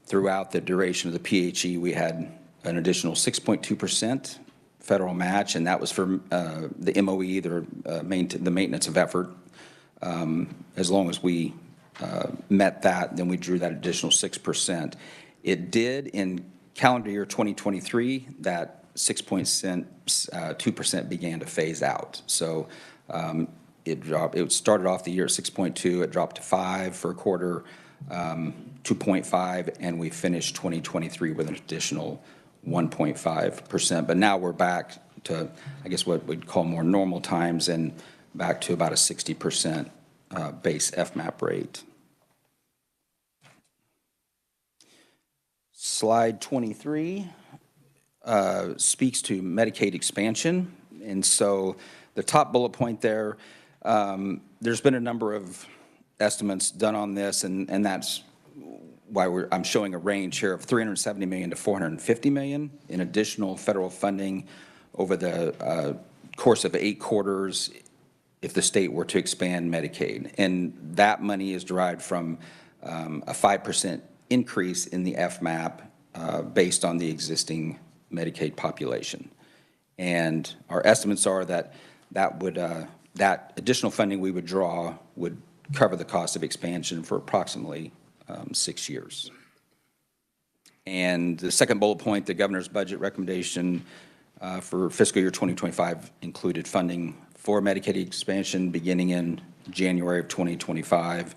throughout the duration of the PHE, we had an additional 6.2% federal match, and that was for the MOE, the maintenance of effort. As long as we met that, then we drew that additional 6%. It did in calendar year 2023, that 6.2% began to phase out. So it dropped. It started off the year at 6.2. It dropped to 5 for a quarter, 2.5, and we finished 2023 with an additional 1.5%. But now we're back to, I guess, what we'd call more normal times, and back to about a 60% base FMAP rate. Slide 23. Speaks to Medicaid expansion. And so the top bullet point there, there's been a number of estimates done on this, and that's why I'm showing a range here of $370 million to $450 million in additional federal funding over the course of 8 quarters if the state were to expand Medicaid. And that money is derived from a 5% increase in the FMAP based on the existing Medicaid population. And our estimates are that that additional funding we would draw would cover the cost of expansion for approximately 6 years. And the second bullet point, the governor's budget recommendation for fiscal year 2025 included funding for Medicaid expansion beginning in January of 2025.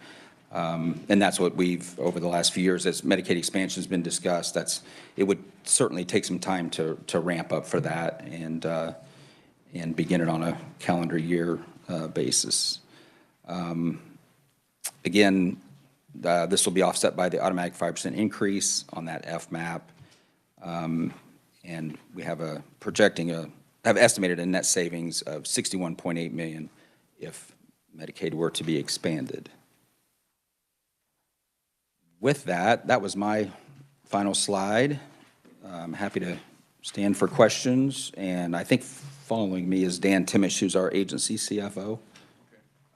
And that's what we've, over the last few years, as Medicaid expansion has been discussed, it would certainly take some time to ramp up for that and begin it on a calendar year basis. Again, this will be offset by the automatic 5% increase on that FMAP. And we have estimated a net savings of $61.8 million if Medicaid were to be expanded. With that, that was my final slide. I'm happy to stand for questions, and I think following me is Dan Timish, who's our agency CFO.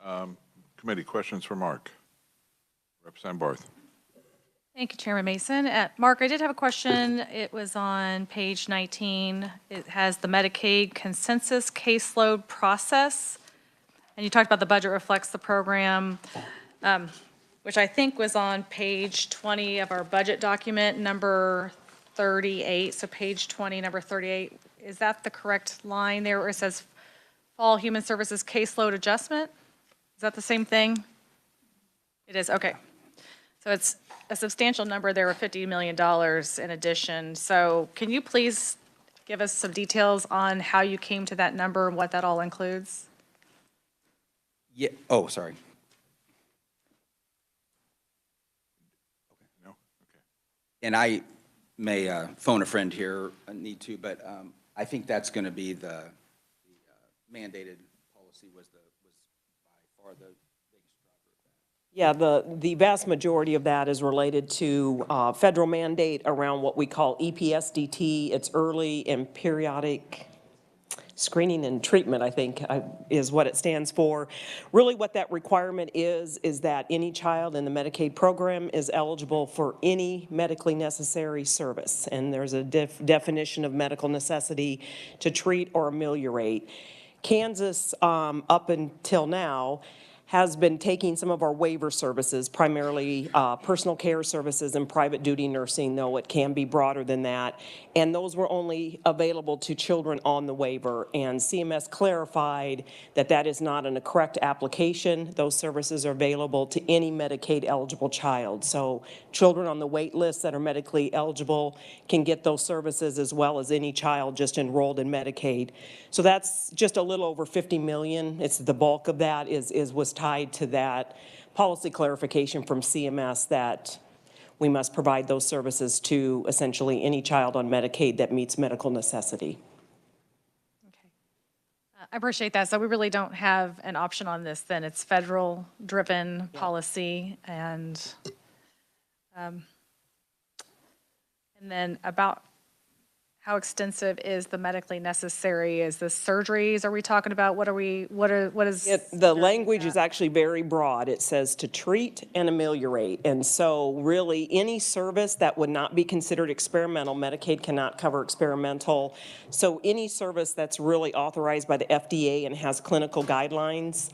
Okay. Committee questions for Mark. Representative Barth. Thank you, Chairman Mason. Mark, I did have a question. It was on page 19. It has the Medicaid consensus caseload process, and you talked about the budget reflects the program, which I think was on page 20 of our budget document, number 38. So page 20, number 38. Is that the correct line there where it says Fall Human Services caseload adjustment? Is that the same thing? It is, okay. So it's a substantial number there of $50 million in addition. So can you please give us some details on how you came to that number and what that all includes? Yeah, oh, sorry. No? Okay. And I may phone a friend here, need to, but I think that's going to be the mandated policy was by far the biggest driver of that. Yeah, the vast majority of that is related to federal mandate around what we call EPSDT. It's early and periodic screening and treatment, I think, is what it stands for. Really what that requirement is that any child in the Medicaid program is eligible for any medically necessary service. And there's a definition of medical necessity to treat or ameliorate. Kansas, up until now, has been taking some of our waiver services, primarily personal care services and private duty nursing, though it can be broader than that. And those were only available to children on the waiver. And CMS clarified that that is not a correct application. Those services are available to any Medicaid eligible child. So children on the wait list that are medically eligible can get those services as well as any child just enrolled in Medicaid. So that's just a little over $50 million. It's the bulk of that was tied to that policy clarification from CMS that we must provide those services to essentially any child on Medicaid that meets medical necessity. I appreciate that. So we really don't have an option on this then. It's federal-driven policy and then about how extensive is the medically necessary? Is this surgeries are we talking about? What is? The language is actually very broad. It says to treat and ameliorate. And so really any service that would not be considered experimental, Medicaid cannot cover experimental. So any service that's really authorized by the FDA and has clinical guidelines,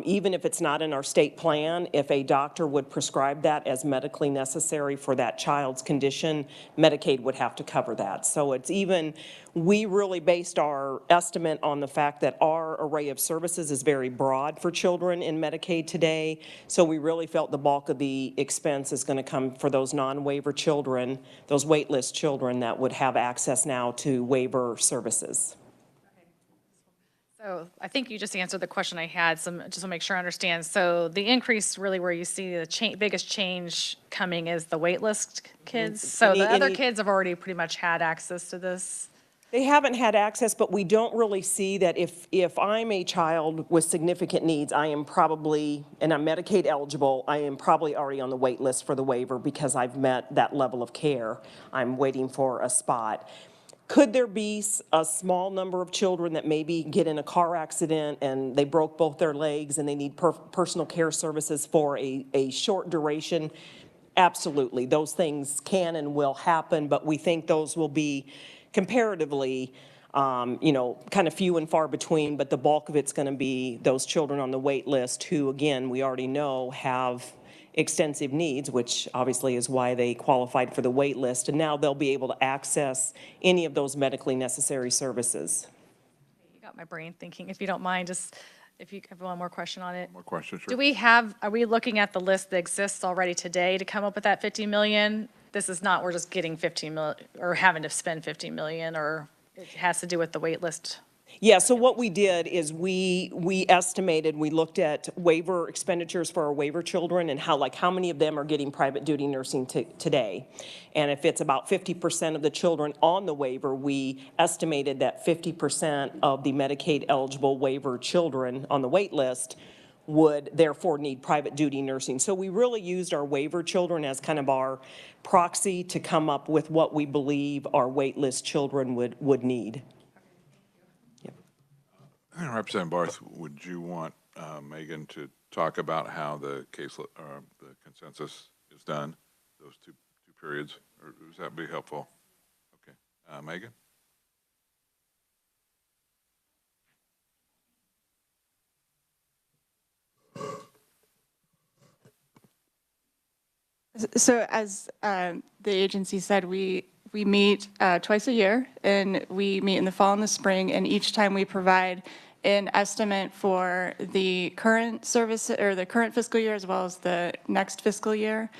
even if it's not in our state plan, if a doctor would prescribe that as medically necessary for that child's condition, Medicaid would have to cover that. So it's even, we really based our estimate on the fact that our array of services is very broad for children in Medicaid today. So we really felt the bulk of the expense is going to come for those non-waiver children, those wait list children that would have access now to waiver services. So I think you just answered the question I had, so just to make sure I understand. So the increase really where you see the biggest change coming is the wait list kids? So the other kids have already pretty much had access to this? They haven't had access, but we don't really see that if I'm a child with significant needs, I am probably, and I'm Medicaid eligible, I am probably already on the wait list for the waiver because I've met that level of care. I'm waiting for a spot. Could there be a small number of children that maybe get in a car accident and they broke both their legs and they need personal care services for a short duration? Absolutely. Those things can and will happen, but we think those will be comparatively, kind of few and far between, but the bulk of it's going to be those children on the wait list who, again, we already know have extensive needs, which obviously is why they qualified for the wait list, and now they'll be able to access any of those medically necessary services. You got my brain thinking. If you don't mind, just if you have one more question on it. More questions? Sure. Are we looking at the list that exists already today to come up with that 50 million? This is not, we're just getting 15 million or having to spend 50 million, or it has to do with the wait list? Yeah, so what we did is we estimated, we looked at waiver expenditures for our waiver children and how many of them are getting private duty nursing today. And if it's about 50% of the children on the waiver, we estimated that 50% of the Medicaid eligible waiver children on the wait list would therefore need private duty nursing. So we really used our waiver children as kind of our proxy to come up with what we believe our wait list children would need. Representative Barth, would you want Megan to talk about how the the consensus is done, those two periods, or does that be helpful? Okay, Megan? So as the agency said, we meet twice a year, and we meet in the fall and the spring, and each time we provide an estimate for the current service or the current fiscal year as well as the next fiscal year.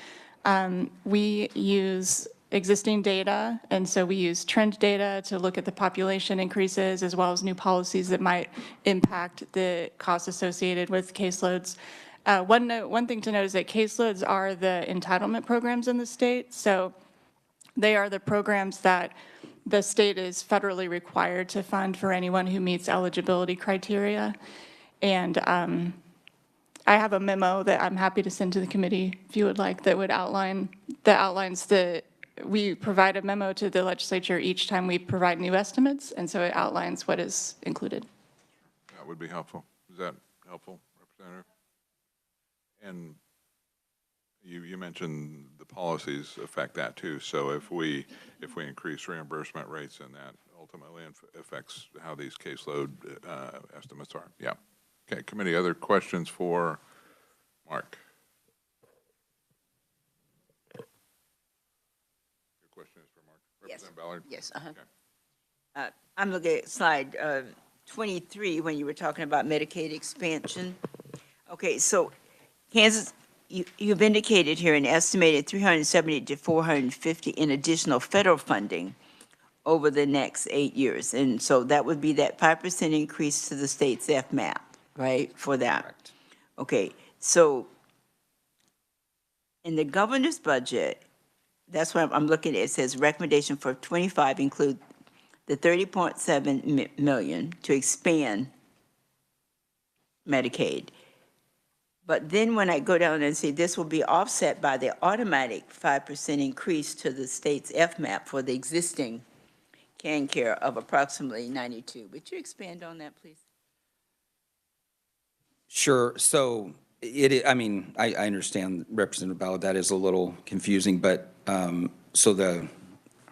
We use existing data, and so we use trend data to look at the population increases as well as new policies that might impact the costs associated with caseloads. One thing to note is that caseloads are the entitlement programs in the state, so they are the programs that the state is federally required to fund for anyone who meets eligibility criteria. And I have a memo that I'm happy to send to the committee if you would like that outlines we provide a memo to the legislature each time we provide new estimates, and so it outlines what is included. That would be helpful. Is that helpful, Representative? And you mentioned the policies affect that too. So if we increase reimbursement rates, and that ultimately affects how these caseload estimates are. Yeah. Okay. Committee, other questions for Mark? Your question is for Mark. Representative Ballard? Yes. Okay. I'm looking at slide 23 when you were talking about Medicaid expansion. Okay, so Kansas, you've indicated here an estimated 370 to 450 in additional federal funding over the next 8 years. And so that would be that 5% increase to the state's FMAP, right, for that? Correct. Okay, so in the governor's budget, that's what I'm looking at. It says recommendation for 25 include the 30.7 million to expand Medicaid. But then when I go down and see this will be offset by the automatic 5% increase to the state's FMAP for the existing can care of approximately 92. Would you expand on that, please? Sure. So I mean, I understand Representative Ballard, that is a little confusing, but so I don't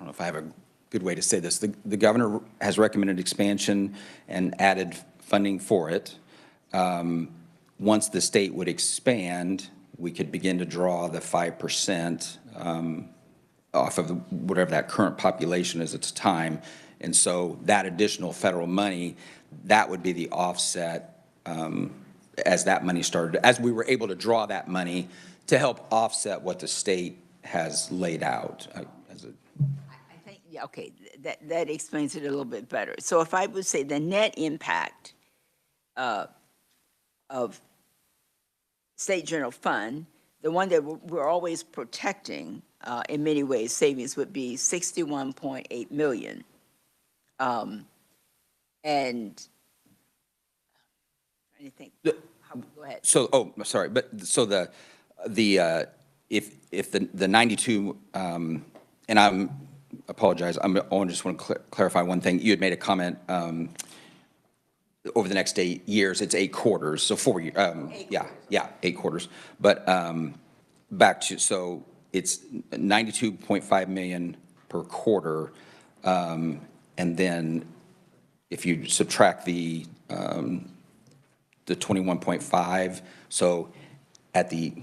know if I have a good way to say this. The governor has recommended expansion and added funding for it. Once the state would expand, we could begin to draw the 5% off of whatever that current population is at the time. And so that additional federal money, that would be the offset as that money started, as we were able to draw that money to help offset what the state has laid out. I think, yeah, okay, that explains it a little bit better. So if I would say the net impact of state general fund, the one that we're always protecting in many ways, savings would be 61.8 million. And I think, go ahead. So, oh, sorry, but so if the 92, and I apologize, I just want to clarify one thing. You had made a comment over the next 8 years, it's 8 quarters, so 4 years. Yeah, 8 quarters. But back to, so it's 92.5 million per quarter, and then if you subtract the 21.5, so at the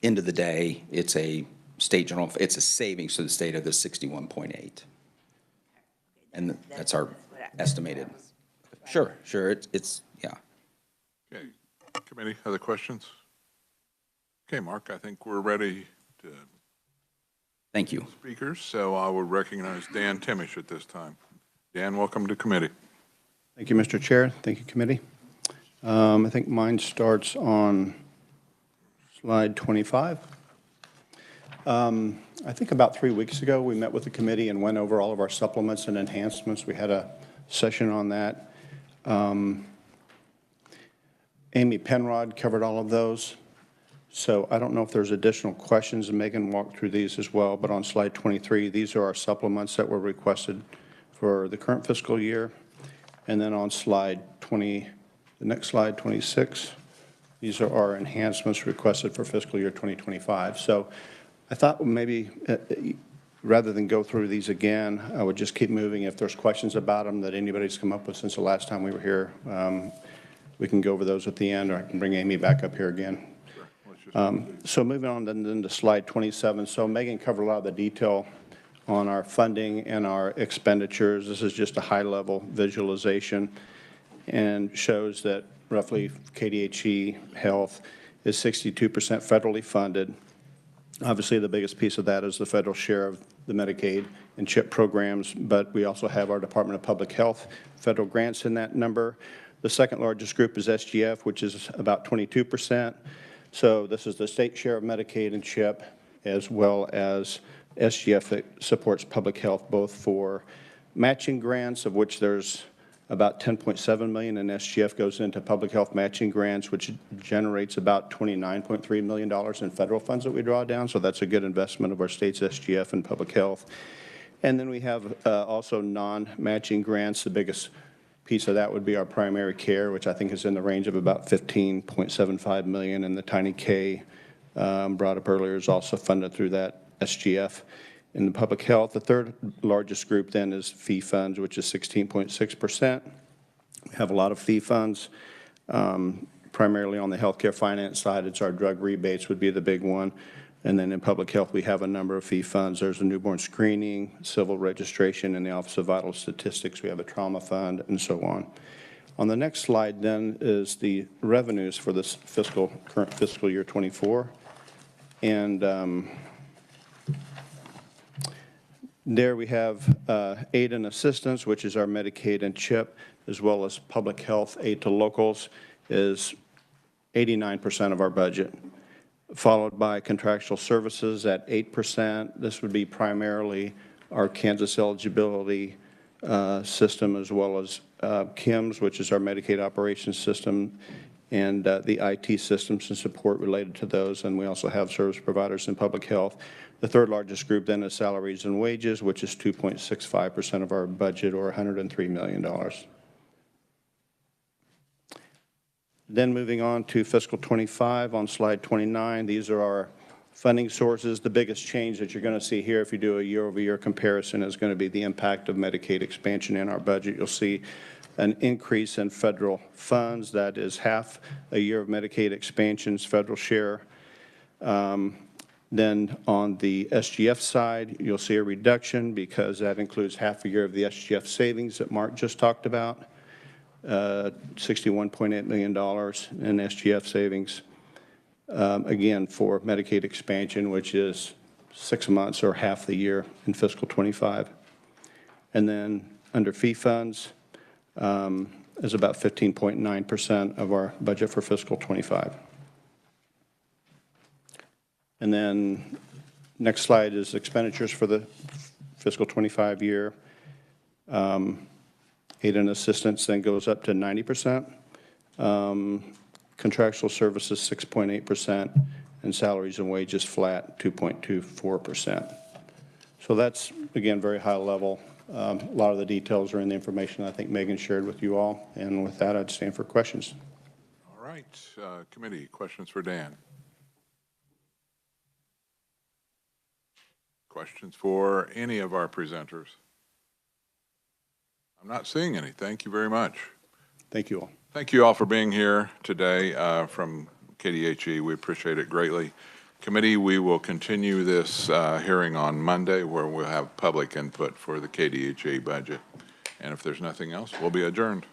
end of the day, it's a state general, it's a savings to the state of the 61.8. And that's our estimated. Sure, it's, yeah. Okay, committee, other questions? Okay, Mark, I think we're ready to Thank you. speakers, so I will recognize Dan Timish at this time. Dan, welcome to committee. Thank you, Mr. Chair. Thank you, committee. I think mine starts on slide 25. I think about 3 weeks ago, we met with the committee and went over all of our supplements and enhancements. We had a session on that. Amy Penrod covered all of those. So I don't know if there's additional questions, and Megan walked through these as well, but on slide 23, these are our supplements that were requested for the current fiscal year. And then on slide 20, the next slide, 26, these are our enhancements requested for fiscal year 2025. So I thought maybe rather than go through these again, I would just keep moving. If there's questions about them that anybody's come up with since the last time we were here, we can go over those at the end, or I can bring Amy back up here again. So moving on then to slide 27. So Megan covered a lot of the detail on our funding and our expenditures. This is just a high-level visualization and shows that roughly KDHE Health is 62% federally funded. Obviously, the biggest piece of that is the federal share of the Medicaid and CHIP programs, but we also have our Department of Public Health federal grants in that number. The second largest group is SGF, which is about 22%. So this is the state share of Medicaid and CHIP, as well as SGF that supports public health, both for matching grants, of which there's about 10.7 million, and SGF goes into public health matching grants, which generates about $29.3 million in federal funds that we draw down. So that's a good investment of our state's SGF and public health. And then we have also non-matching grants. The biggest piece of that would be our primary care, which I think is in the range of about 15.75 million, and the tiny K brought up earlier is also funded through that SGF. In the public health, the third largest group then is fee funds, which is 16.6%. We have a lot of fee funds, primarily on the healthcare finance side. It's our drug rebates would be the big one. And then in public health, we have a number of fee funds. There's a newborn screening, civil registration, in the Office of Vital Statistics. We have a trauma fund, and so on. On the next slide then is the revenues for this current fiscal year 24. And there we have aid and assistance, which is our Medicaid and CHIP, as well as public health aid to locals is 89% of our budget, followed by contractual services at 8%. This would be primarily our Kansas eligibility system, as well as KIMS, which is our Medicaid operations system, and the IT systems and support related to those. And we also have service providers in public health. The third largest group then is salaries and wages, which is 2.65% of our budget, or $103 million. Then moving on to fiscal 25 on slide 29, these are our funding sources. The biggest change that you're going to see here, if you do a year-over-year comparison, is going to be the impact of Medicaid expansion in our budget. You'll see an increase in federal funds. That is half a year of Medicaid expansion's federal share. Then on the SGF side, you'll see a reduction because that includes half a year of the SGF savings that Mark just talked about, $61.8 million in SGF savings, again, for Medicaid expansion, which is 6 months or half the year in fiscal 25. And then under fee funds is about 15.9% of our budget for fiscal 25. And then next slide is expenditures for the fiscal 25 year. Aid and assistance then goes up to 90%. Contractual services, 6.8%, and salaries and wages flat, 2.24%. So that's, again, very high level. A lot of the details are in the information I think Megan shared with you all. And with that, I'd stand for questions. All right, committee, questions for Dan? Questions for any of our presenters? I'm not seeing any. Thank you very much. Thank you all. Thank you all for being here today from KDHE. We appreciate it greatly. Committee, we will continue this hearing on Monday, where we'll have public input for the KDHE budget. And if there's nothing else, we'll be adjourned.